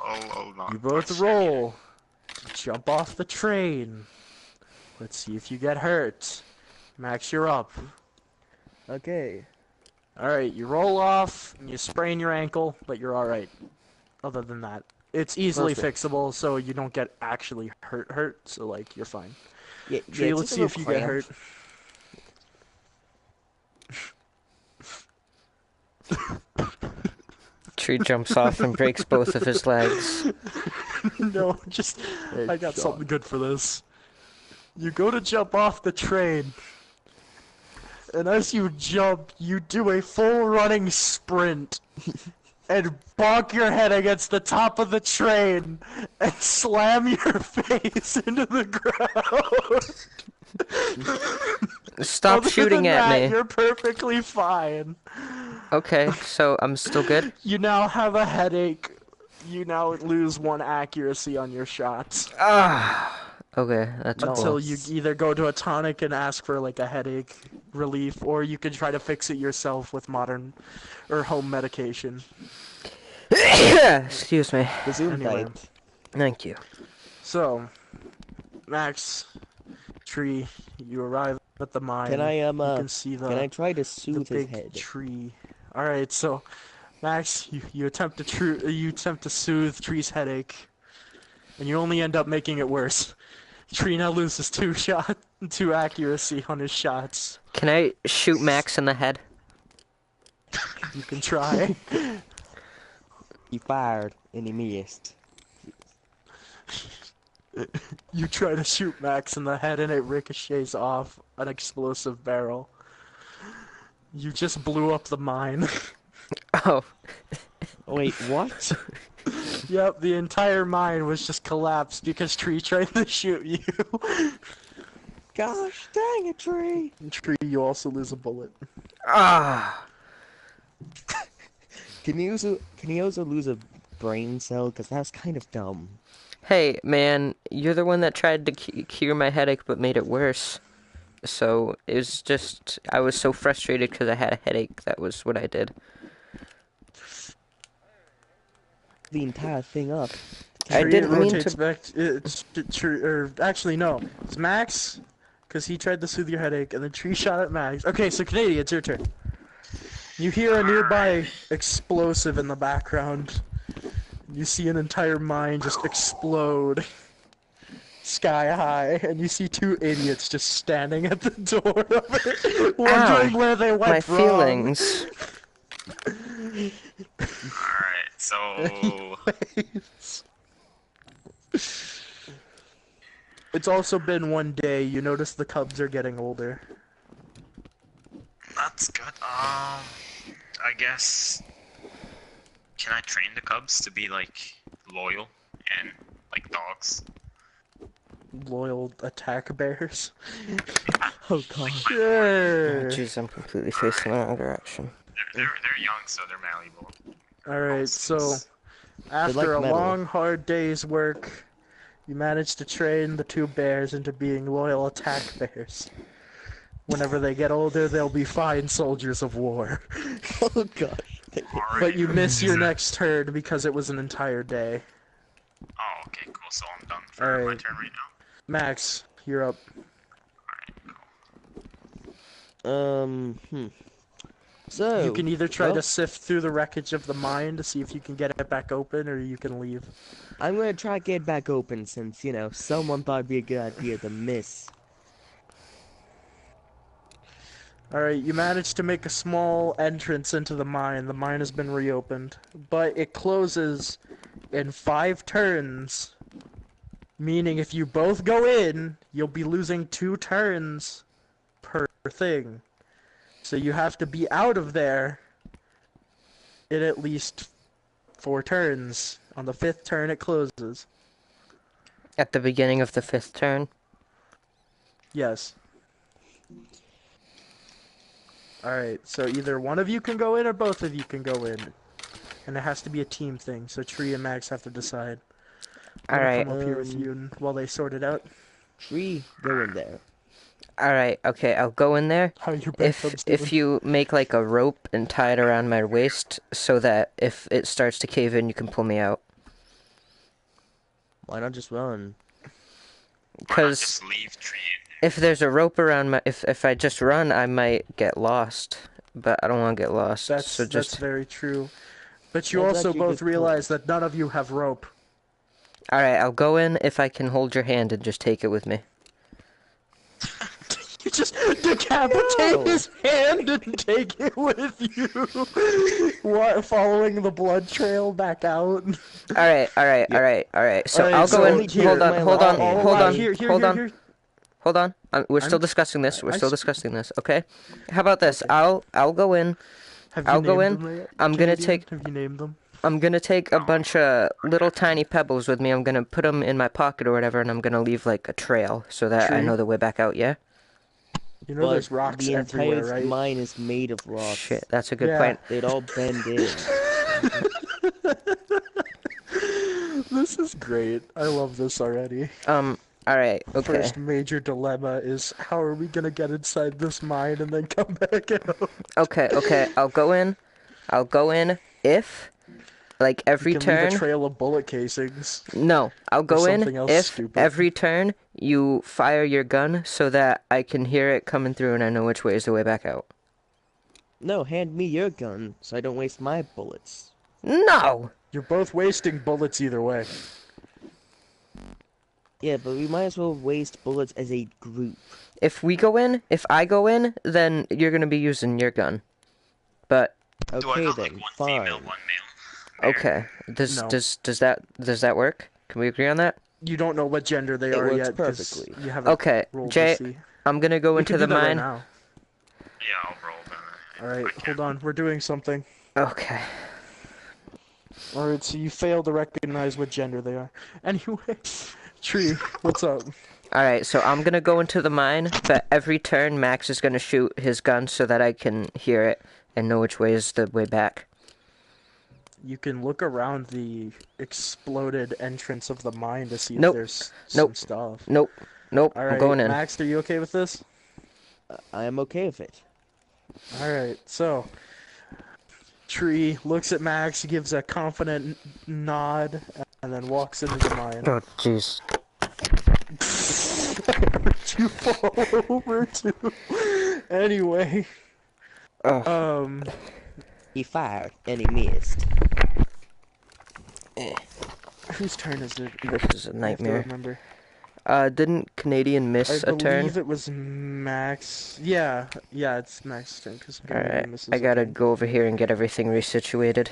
Oh, not you both much. roll. Jump off the train. Let's see if you get hurt. Max, you're up. Okay. Alright, you roll off, and you sprain your ankle, but you're alright. Other than that. It's easily Perfect. fixable, so you don't get actually hurt, so like, you're fine. Yeah, Tree, it's let's just a see if you little get hurt. Tree jumps off and breaks both of his legs. No, just, I got something good for this. You go to jump off the train, and as you jump, you do a full running sprint, and bonk your head against the top of the train, and slam your face into the ground. Stop Other shooting than at that, me. you're perfectly fine. Okay, so I'm still good? You now have a headache. You now lose 1 accuracy on your shots. Ah. Okay, that's Until cool. you either go to a tonic and ask for like a headache relief, or you can try to fix it yourself with modern or home medication. Excuse me. Anyway. Gesundheit. Thank you. So, Max, Tree, you arrive at the mine. Can I You can see can I try to the soothe his big head? tree. All right, so Max, you attempt to soothe Tree's headache, and you only end up making it worse. Tree now loses 2 accuracy on his shots. Can I shoot Max in the head? You can try. He fired and he missed. You try to shoot Max in the head and it ricochets off an explosive barrel. You just blew up the mine. Oh. Wait, what? Yep, the entire mine was just collapsed because Tree tried to shoot you. Gosh, dang it, Tree! Tree, you also lose a bullet. Ah. Can he also lose a brain cell? Cause that's kind of dumb. Hey, man, you're the one that tried to cure my headache but made it worse. So, it was just, I was so frustrated because I had a headache. That was what I did. The entire thing up. I Tree, didn't it mean rotates to- back. Actually, no. It's Max, because he tried to soothe your headache, and then Tree shot at Max. Okay, so Canadian, it's your turn. You hear a nearby explosive in the background. You see an entire mine just explode. Sky high, and you see 2 idiots just standing at the door of it, wondering where they went My wrong. feelings. Alright, so... It's also been 1 day. You notice the cubs are getting older. That's good. I guess... Can I train the cubs to be like loyal and like dogs? Loyal attack bears. Oh god. Oh, Sure. jeez, I'm completely facing the wrong direction. They're young, so they're malleable. Alright, so after like a metal. long, hard day's work, you managed to train the two bears into being loyal attack bears. Whenever they get older, they'll be fine soldiers of war. Oh gosh. But you miss your next turn because it was an entire day. Oh, okay, cool. So I'm done for my Alright. turn right now. Max, you're up. Alright, cool. So You can either try well, to sift through the wreckage of the mine to see if you can get it back open, or you can leave. I'm gonna try to get it back open since, you know, someone thought it'd be a good idea to miss. Alright, you managed to make a small entrance into the mine. The mine has been reopened. But it closes in 5 turns. Meaning if you both go in, you'll be losing 2 turns per thing. So you have to be out of there in at least 4 turns. On the 5th turn, it closes. At the beginning of the 5th turn. Yes. Alright, so either one of you can go in or both of you can go in. And it has to be a team thing, so Tree and Max have to decide. I'm gonna Alright. come up here with you and, while they sort it out. Tree, go in there. Alright, okay, I'll go in there. How your If you make like a rope and tie it around my waist so that if it starts to cave in, you can pull me out. Why not just run? Why not Because just leave Tree in there? if there's a rope around my, if I just run, I might get lost. But I don't want to get lost. That's so just very true. But you Well, that's also actually a both good realize that none of you have rope. alright, I'll go in if I can hold your hand and just take it with me. You just decapitate No. his hand and take it with you. What? Following the blood trail back out. Alright. So Alright, I'll so go in. here, Hold on. Hold on. I'll Hold allow- on. here, Hold on. here. Hold on. We're still I'm- discussing this. We're I still s- discussing this. Okay. How about this? Okay. I'll go in. Have you I'll go named in. them yet, I'm gonna Canadian? take- Have you named them? I'm gonna take a bunch of little tiny pebbles with me. I'm gonna put them in my pocket or whatever, and I'm gonna leave like a trail so that I Tree? know the way back out. Yeah. You know But there's rocks the everywhere, entire right? mine is made of rocks. Shit, that's a good Yeah. point. They'd all bend in. This is great. I love this already. All right. Okay. First major dilemma is how are we gonna get inside this mine and then come back out? Okay. I'll go in. If, like every You can leave turn. a trail of bullet casings. No, I'll go in something else if stupid. every turn you fire your gun so that I can hear it coming through and I know which way is the way back out. No, hand me your gun so I don't waste my bullets. No! You're both wasting bullets either way. Yeah, but we might as well waste bullets as a group. If I go in, then you're gonna be using your gun. But Do I Okay got then, like one fine. female, one male? okay, No. does that work? Can we agree on that? You don't know what gender they It are works yet. 'cause perfectly. You haven't Okay, rolled Jay, to see. I'm gonna go We into can the do that right mine. now. Yeah, I'll roll then. Alright, hold on. We're doing something. Okay. Alright, so you fail to recognize what gender they are. Anyway, Tree, what's up? All right, so I'm gonna go into the mine, but every turn Max is gonna shoot his gun so that I can hear it and know which way is the way back. You can look around the exploded entrance of the mine to see Nope. if there's Nope. some stuff. Nope. I'm Alright, going in. Max, are you okay with this? I am okay with it. Alright, so Tree looks at Max, gives a confident nod, and then walks into the mine. Oh, jeez. You fall over too. Anyway, Oh. He fired and he missed. whose turn is it? This is a I have to nightmare. remember. Didn't Canadian miss I a turn? believe it was Max. Yeah, it's Max's turn because Alright, I gotta go over here and get everything resituated.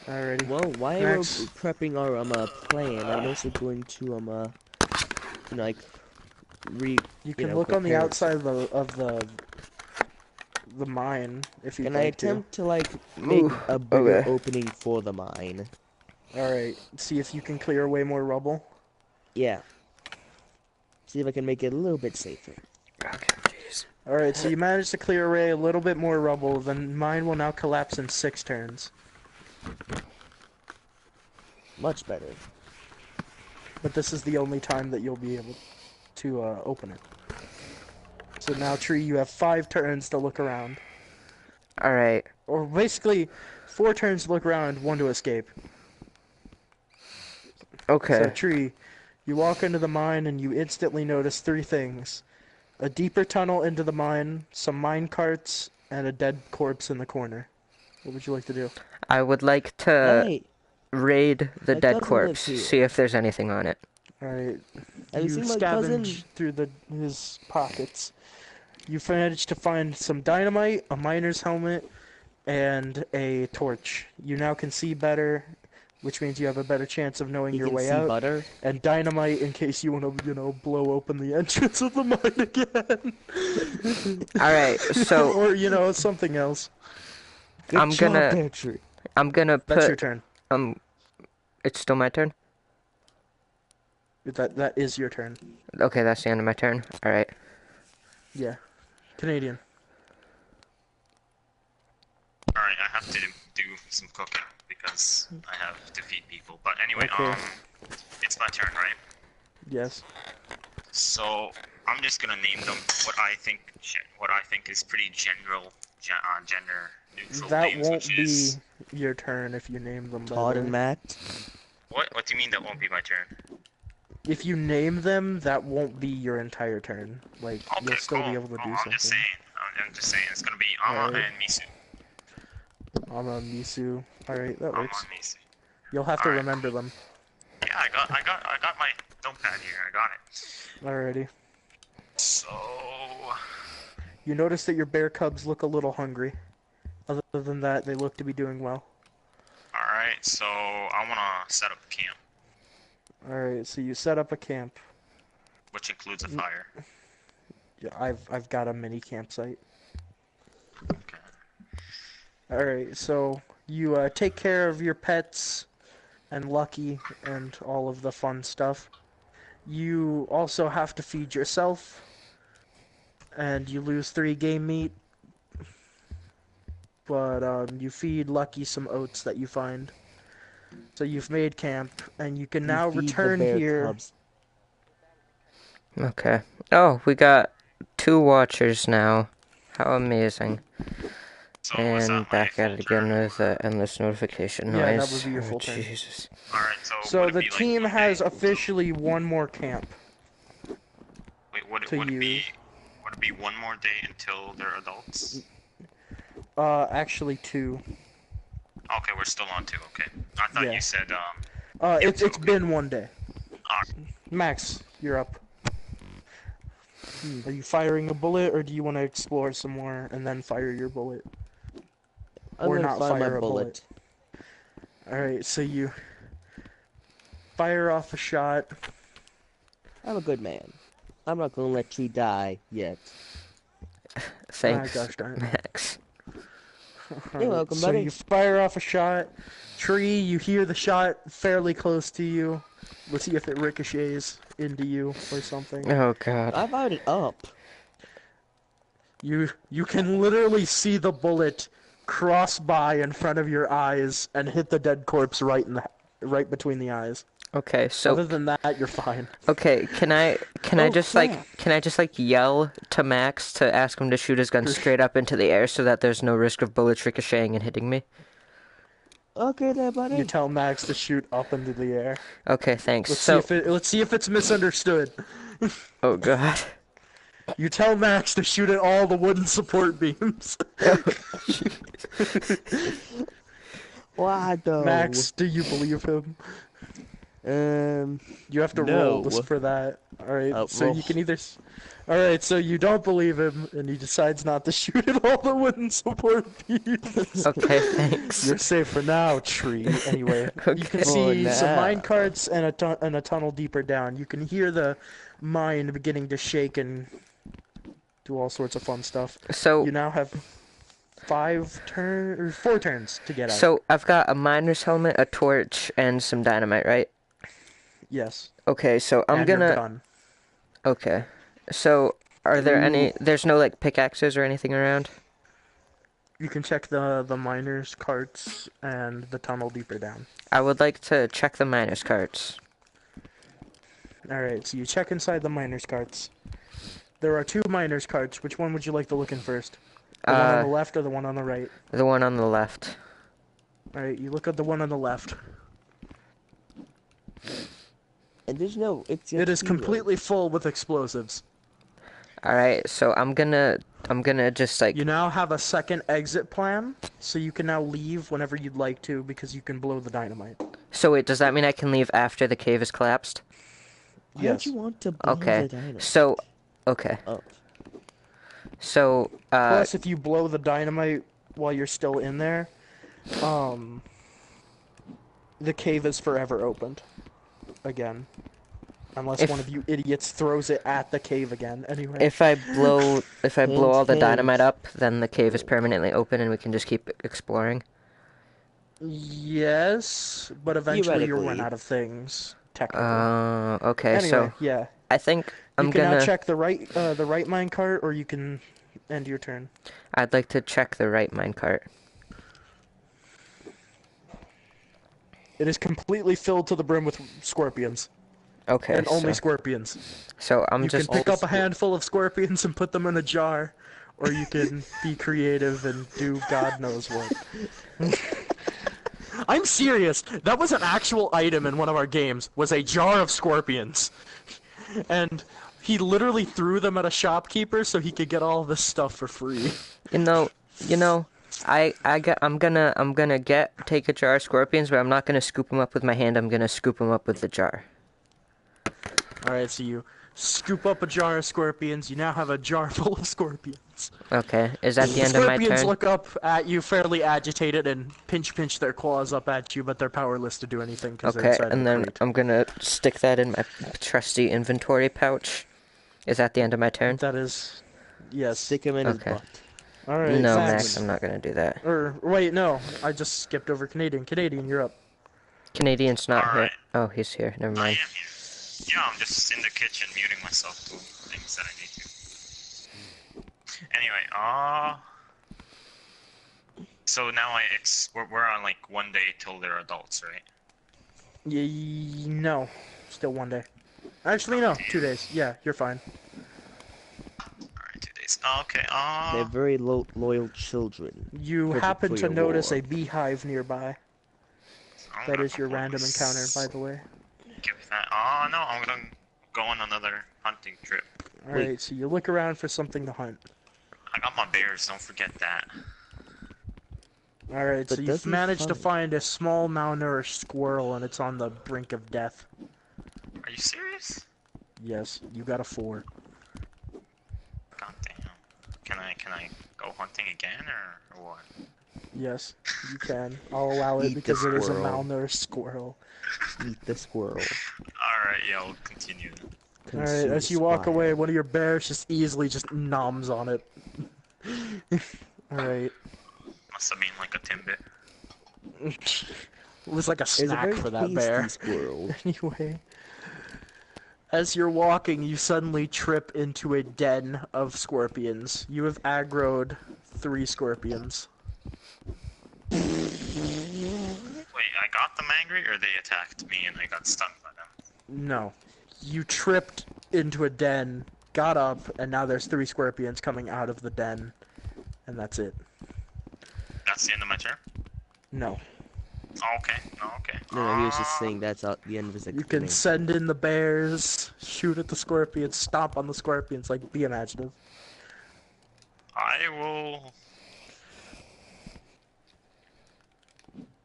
Alrighty. Well, while Max. we're prepping our plan, I'm also going to you know, like You can look on the prepare- outside of the the mine if you'd Can I like to. attempt to, like, make Ooh, a bigger okay. opening for the mine? Alright, see if you can clear away more rubble. Yeah. See if I can make it a little bit safer. Okay, jeez. Alright, so you managed to clear away a little bit more rubble, then mine will now collapse in 6 turns. Much better. But this is the only time that you'll be able to open it. So now, Tree, you have 5 turns to look around. Alright. Or basically, 4 turns to look around, 1 to escape. Okay. So, Tree, you walk into the mine and you instantly notice 3 things. A deeper tunnel into the mine, some mine carts, and a dead corpse in the corner. What would you like to do? I would like to Hey, raid the my dead cousin corpse, lives here. see if there's anything on it. Alright, Have you you seen my cousin? scavenge through his pockets. You managed to find some dynamite, a miner's helmet, and a torch. You now can see better, which means you have a better chance of knowing You your can way see out. butter. And dynamite in case you want to, blow open the entrance of the mine again. Alright, so or, something else. Good I'm job, gonna- Patrick. I'm gonna That's your put turn. it's still my turn? That is your turn. Okay, that's the end of my turn. Alright. Yeah. Canadian. Alright, I have to do some cooking because I have to feed people. But anyway, Okay. it's my turn, right? Yes. So I'm just gonna name them what I think is pretty gender neutral That names, won't which be is your turn if you name them. by Todd the and way. Matt. what do you mean that won't be my turn? If you name them, that won't be your entire turn. Like, Okay, you'll still cool. be able to do I'm something. just saying. I'm just saying. It's gonna be Ama Alright. and Misu. Ama, Misu. Alright, that Ama works. and Misu. You'll have to Alright, remember them. Yeah, I got my notepad here. I got it. Alrighty. So You notice that your bear cubs look a little hungry. Other than that, they look to be doing well. alright, so I wanna set up camp, Alright, so you set up a camp. which includes a fire. Yeah, I've got a mini campsite. Okay. Alright, so you take care of your pets and Lucky and all of the fun stuff. You also have to feed yourself, and you lose 3 game meat. But you feed Lucky some oats that you find. So you've made camp, and you can now You feed the return bear here. cubs. Okay. Oh, we got 2 watchers now. How amazing. So was And that my back at full it again turn, with or- the endless notification Yeah, that noise. would be your Oh, full turn. Jesus. Alright, so So would it the be, like, team one has day? officially 1 more camp. Wait, would to it be use. would it be one more day until they're adults? Actually 2. Okay, we're still on 2. Okay, I thought Yeah. you said It's been 1 day. Alright. Max, you're up. Are you firing a bullet, or do you want to explore some more and then fire your bullet? I'm Or gonna not find fire my a bullet. Alright, so you fire off a shot. I'm a good man. I'm not gonna let you die yet. Thanks, gosh darn it. Max. Alright, welcome, so buddy. you fire off a shot. Tree, you hear the shot fairly close to you. Let's see if it ricochets into you or something. Oh, God. I fired it up. You can literally see the bullet cross by in front of your eyes and hit the dead corpse right between the eyes. Okay, so Other than that, you're fine. okay, can I just like yell to Max to ask him to shoot his gun straight up into the air so that there's no risk of bullets ricocheting and hitting me? Okay there, buddy. You tell Max to shoot up into the air. Okay, thanks. Let's see if it's misunderstood. Oh, God. You tell Max to shoot at all the wooden support beams. Why though? Max, do you believe him? You have to No. roll this for that. Alright, so roll. you can either... Alright, so you don't believe him, and he decides not to shoot at all the wooden support beams. Okay, thanks. You're safe for now, Tree. Anyway, you can Okay. see For some now. mine carts and a tunnel deeper down. You can hear the mine beginning to shake and do all sorts of fun stuff. So, You now have... 4 turns to get out. So I've got a miner's helmet, a torch, and some dynamite, right? Yes. Okay, so I'm And your gonna. gun. Okay, so are there any? Ooh. There's no like pickaxes or anything around. You can check the miners' carts and the tunnel deeper down. I would like to check the miner's carts. Alright, so you check inside the miners' carts. There are 2 miners' carts. Which one would you like to look in first? The one on the left or the one on the right? The one on the left. Alright, you look at the one on the left. And there's no. It is completely full with explosives. All right, so I'm gonna just like. You now have a second exit plan, so you can now leave whenever you'd like to because you can blow the dynamite. So wait, does that mean I can leave after the cave is collapsed? Why Yes. would you want to blow Okay. the dynamite? So, okay. Oh. So, Plus, if you blow the dynamite while you're still in there, the cave is forever opened. Again. Unless If- one of you idiots throws it at the cave again. Anyway. if I blow all the Hint, dynamite hint. up, then the cave is permanently open and we can just keep exploring. Yes, but eventually you'll run Theoretically. out of things. Technically. Okay. Anyway, So yeah. I think I'm You can gonna. now check the right minecart, or you can end your turn. I'd like to check the right minecart. It is completely filled to the brim with scorpions, Okay. and only so, scorpions. so I'm You just. can pick up a handful of scorpions and put them in a jar, or you can be creative and do God knows what. I'm serious. That was an actual item in one of our games. Was a jar of scorpions, and he literally threw them at a shopkeeper so he could get all this stuff for free. You know, I'm gonna take a jar of scorpions, but I'm not gonna scoop them up with my hand. I'm gonna scoop them up with the jar. All right, so you scoop up a jar of scorpions. You now have a jar full of scorpions. Okay, is that the end of my Scorpions turn? look up at you, fairly agitated, and pinch their claws up at you, but they're powerless to do anything because they're Okay, inside and the then crate. I'm gonna stick that in my trusty inventory pouch. Is that the end of my turn? That is, yes. Stick him in his Okay. butt. All right, No, Max. Max, I'm not gonna do that. Or wait, no, I just skipped over Canadian. Canadian, you're up. Canadian's not here. Alright. Oh, he's here. Never I mind. am here. Yeah, I'm just in the kitchen muting myself to things that I need to. Anyway, so now we're on like 1 day till they're adults, right? No, still 1 day. Actually, no, 2 days. Yeah, you're fine. Alright, 2 days. Okay, They're very loyal children. You Perfect happen for to your notice war. a beehive nearby. I'm That gonna is your random always encounter, by the way. Give that. Oh no, I'm gonna go on another hunting trip. All right, so you look around for something to hunt. I got my bears, don't forget that. All right, so But you've does he managed to hunt? find a small malnourished squirrel, and it's on the brink of death. Are you serious? Yes, you got a 4. God damn. Can I go hunting again or what? Yes, you can. I'll allow it Eat the because it is a squirrel. malnourished squirrel. Eat the squirrel. Alright, yeah, we'll continue then. All right, Consume as you walk spine. away, one of your bears just easily just noms on it. All right. Must have been like a Timbit. It was like a It's a snack very for that tasty bear. squirrel. Anyway, as you're walking, you suddenly trip into a den of scorpions. You have aggroed 3 scorpions. Wait, I got them angry or they attacked me and I got stung by them? No. You tripped into a den, got up, and now there's 3 scorpions coming out of the den. And that's it. That's the end of my turn? No. Oh, okay. Oh, okay. No, he was just saying that's out the end of his You can experience. send in the bears, shoot at the scorpions, stomp on the scorpions, like, be imaginative. I will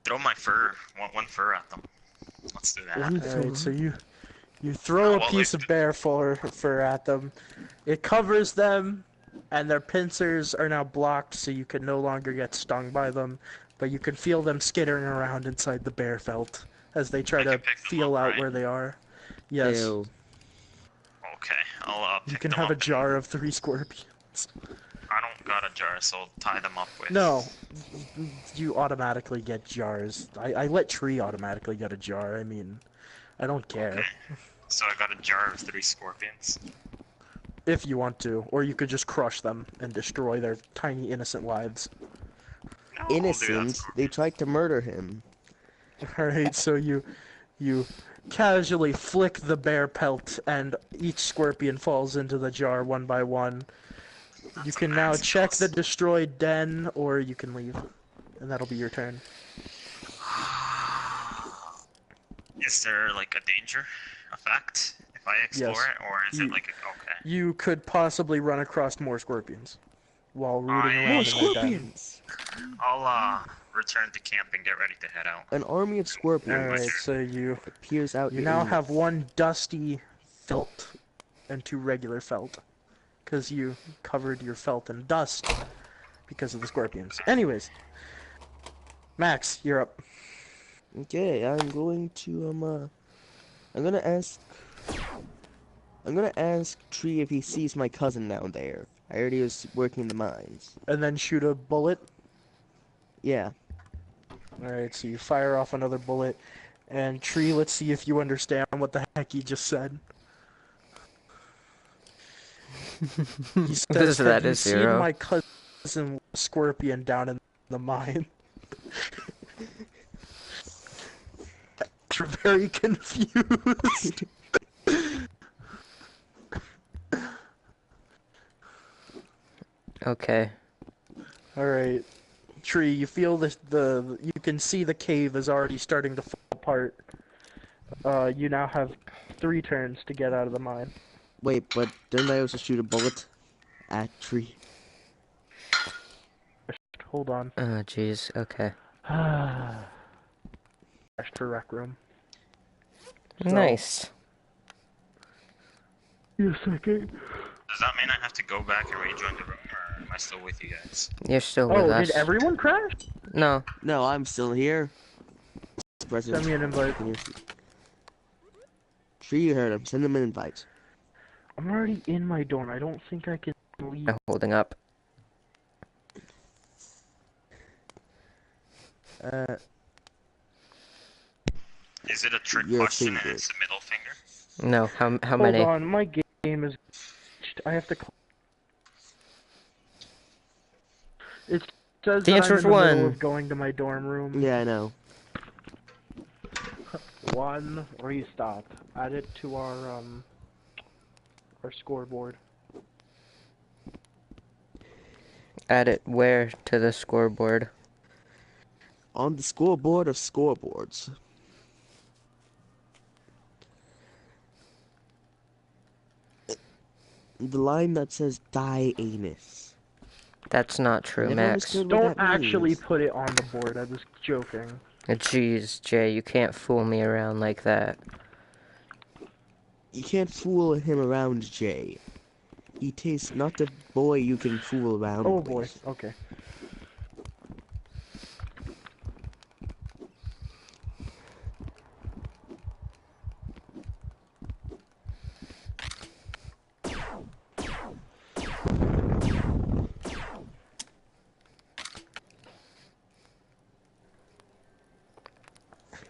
throw my fur, one fur at them. Let's do that. Alright, so you throw a well, piece like- of bear fur at them. It covers them, and their pincers are now blocked, so you can no longer get stung by them. But you can feel them skittering around inside the bear felt as they try I to can pick them feel up, out right? where they are. Yes, Ew. Okay, I'll pick you can them have a up. jar of 3 scorpions. I don't got a jar, so I'll tie them up with... No, you automatically get jars. I let Tree automatically get a jar. I mean, I don't care. Okay. So I got a jar of 3 scorpions. If you want to, or you could just crush them and destroy their tiny innocent lives. No, I'll do that, Innocent. Scorpion. They tried to murder him. Alright, so you casually flick the bear pelt and each scorpion falls into the jar one by one. You can now check the destroyed den, or you can leave. And that'll be your turn. Is there like a danger effect if I explore Yes. it, or is it like a... Okay. You could possibly run across more scorpions while rooting More around More in their den. scorpions! I'll return to camp and get ready to head out. An army of scorpions Alright, so you appears out now in- have one dusty felt and 2 regular felt. Because you covered your felt in dust because of the scorpions. Anyways, Max, you're up. Okay, I'm going to, I'm gonna ask Tree if he sees my cousin down there. I heard he was working the mines. And then shoot a bullet. Yeah. Alright, so you fire off another bullet. And Tree, let's see if you understand what the heck he just said. He says, That "Have you is seen 0. my cousin Scorpion down in the mine?" You're very confused. Okay. Alright. Tree, you feel you can see the cave is already starting to fall apart. You now have 3 turns to get out of the mine. Wait, but didn't I also shoot a bullet at Tree? Hold on. Oh, jeez. Okay. Crashed for rec room. So- Nice. You second. Does that mean I have to go back and rejoin the room, or am I still with you guys? You're still with Oh, us. did everyone crash? No. No, I'm still here. Send me an invite. Tree, you heard him. Send him an invite. I'm already in my dorm. I don't think I can leave. I'm holding up. Is it a trick Your question and finger. it's a middle finger? No. How many? Hold on, my game is. I have to. It says The that answer I'm is in the middle 1. of going to my dorm room. Yeah, I know. 1 restart. Add it to our scoreboard. Add it where to the scoreboard? On the scoreboard of scoreboards. The line that says die anus. That's not true, Never Max. understood what Don't that actually means. put it on the board. I was joking. Jeez, Jay, you can't fool me around like that. You can't fool him around, Jay. He tastes not the boy you can fool around Oh with. boy. Okay.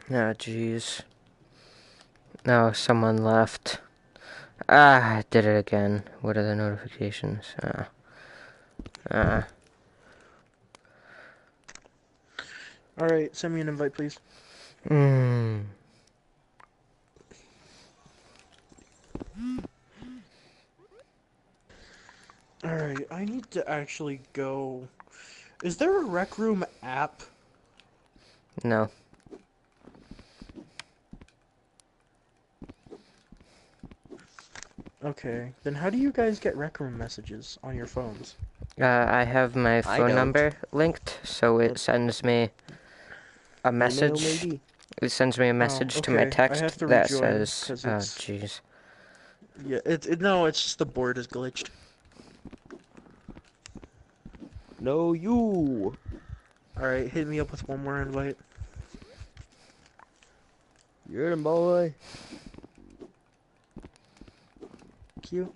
Oh, jeez. No, someone left. Ah, I did it again. What are the notifications? Alright, send me an invite, please. Hmm. Alright, I need to actually go. Is there a Rec Room app? No. Okay, then how do you guys get Rec Room messages on your phones? I have my phone don't. number linked, so it sends me a message. Email, maybe? It sends me a message to my okay. I text have to that rejoin, says, 'cause "Oh, it's- jeez." Yeah, no, it's just the board is glitched. No, you. Alright, hit me up with one more invite. You're the boy. Thank you.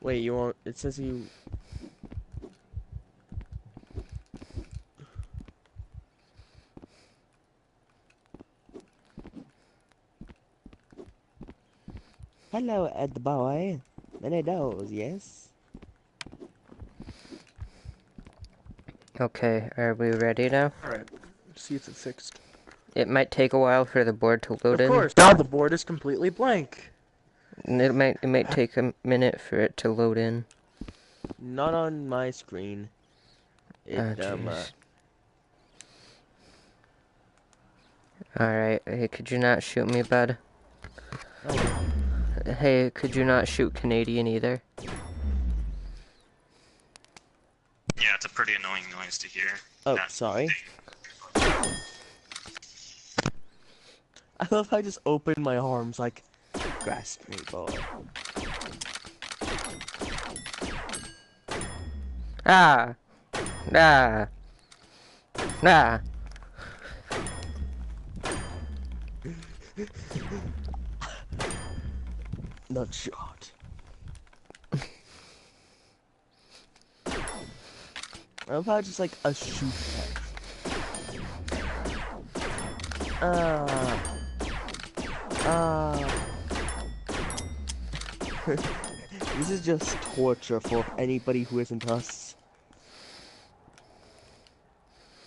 Wait, you want? It says you. Hello, Ed boy. Many doors, yes. Okay, are we ready now? Alright. See if it's fixed. It might take a while for the board to load Of in. course. Now the board is completely blank. And it might take a minute for it to load in. Not on my screen. It Oh, jeez. Alright, hey, could you not shoot me, bud? Oh, Hey, could you not shoot Canadian either? Yeah, it's a pretty annoying noise to hear. Oh, That- sorry. I love how I just opened my arms like, grasp me, boy. Ah! Ah! Ah! Not shot. I love how it's just like a shoot test. This is just torture for anybody who isn't us.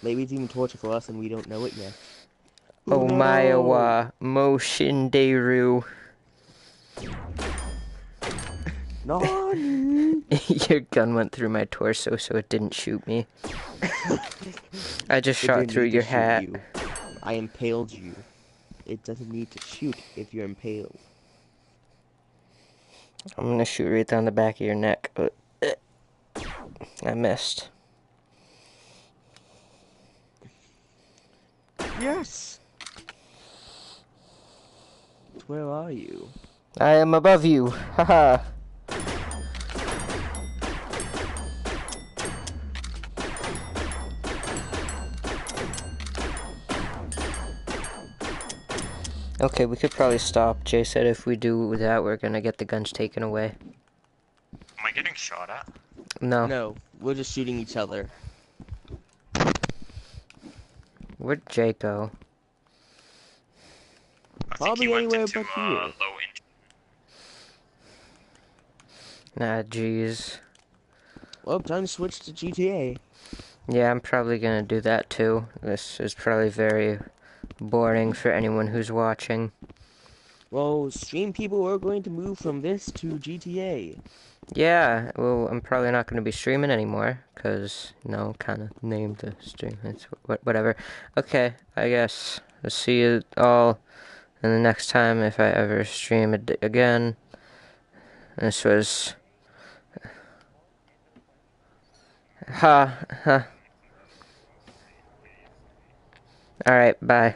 Maybe it's even torture for us and we don't know it yet. Oh, No. Maiwa, Moshinderu. Nani? Your gun went through my torso, so it didn't shoot me. I just It shot didn't through need to your shoot hat. you. I impaled you. It doesn't need to shoot if you're impaled. I'm gonna shoot right down the back of your neck. I missed. Yes! Where are you? I am above you. Haha. Okay, we could probably stop. Jay said if we do that, we're gonna get the guns taken away. Am I getting shot at? No. No, we're just shooting each other. Where'd Jay go? I think Probably he went anywhere into but here. low inch. Nah, jeez. Well, time to switch to GTA. Yeah, I'm probably gonna do that too. This is probably very boring for anyone who's watching. Well, stream people are going to move from this to GTA. Yeah, well, I'm probably not going to be streaming anymore, because, kind of named the stream. It's whatever. Okay, I guess. I'll see you all in the next time if I ever stream again. This was... Ha, ha. Alright, bye.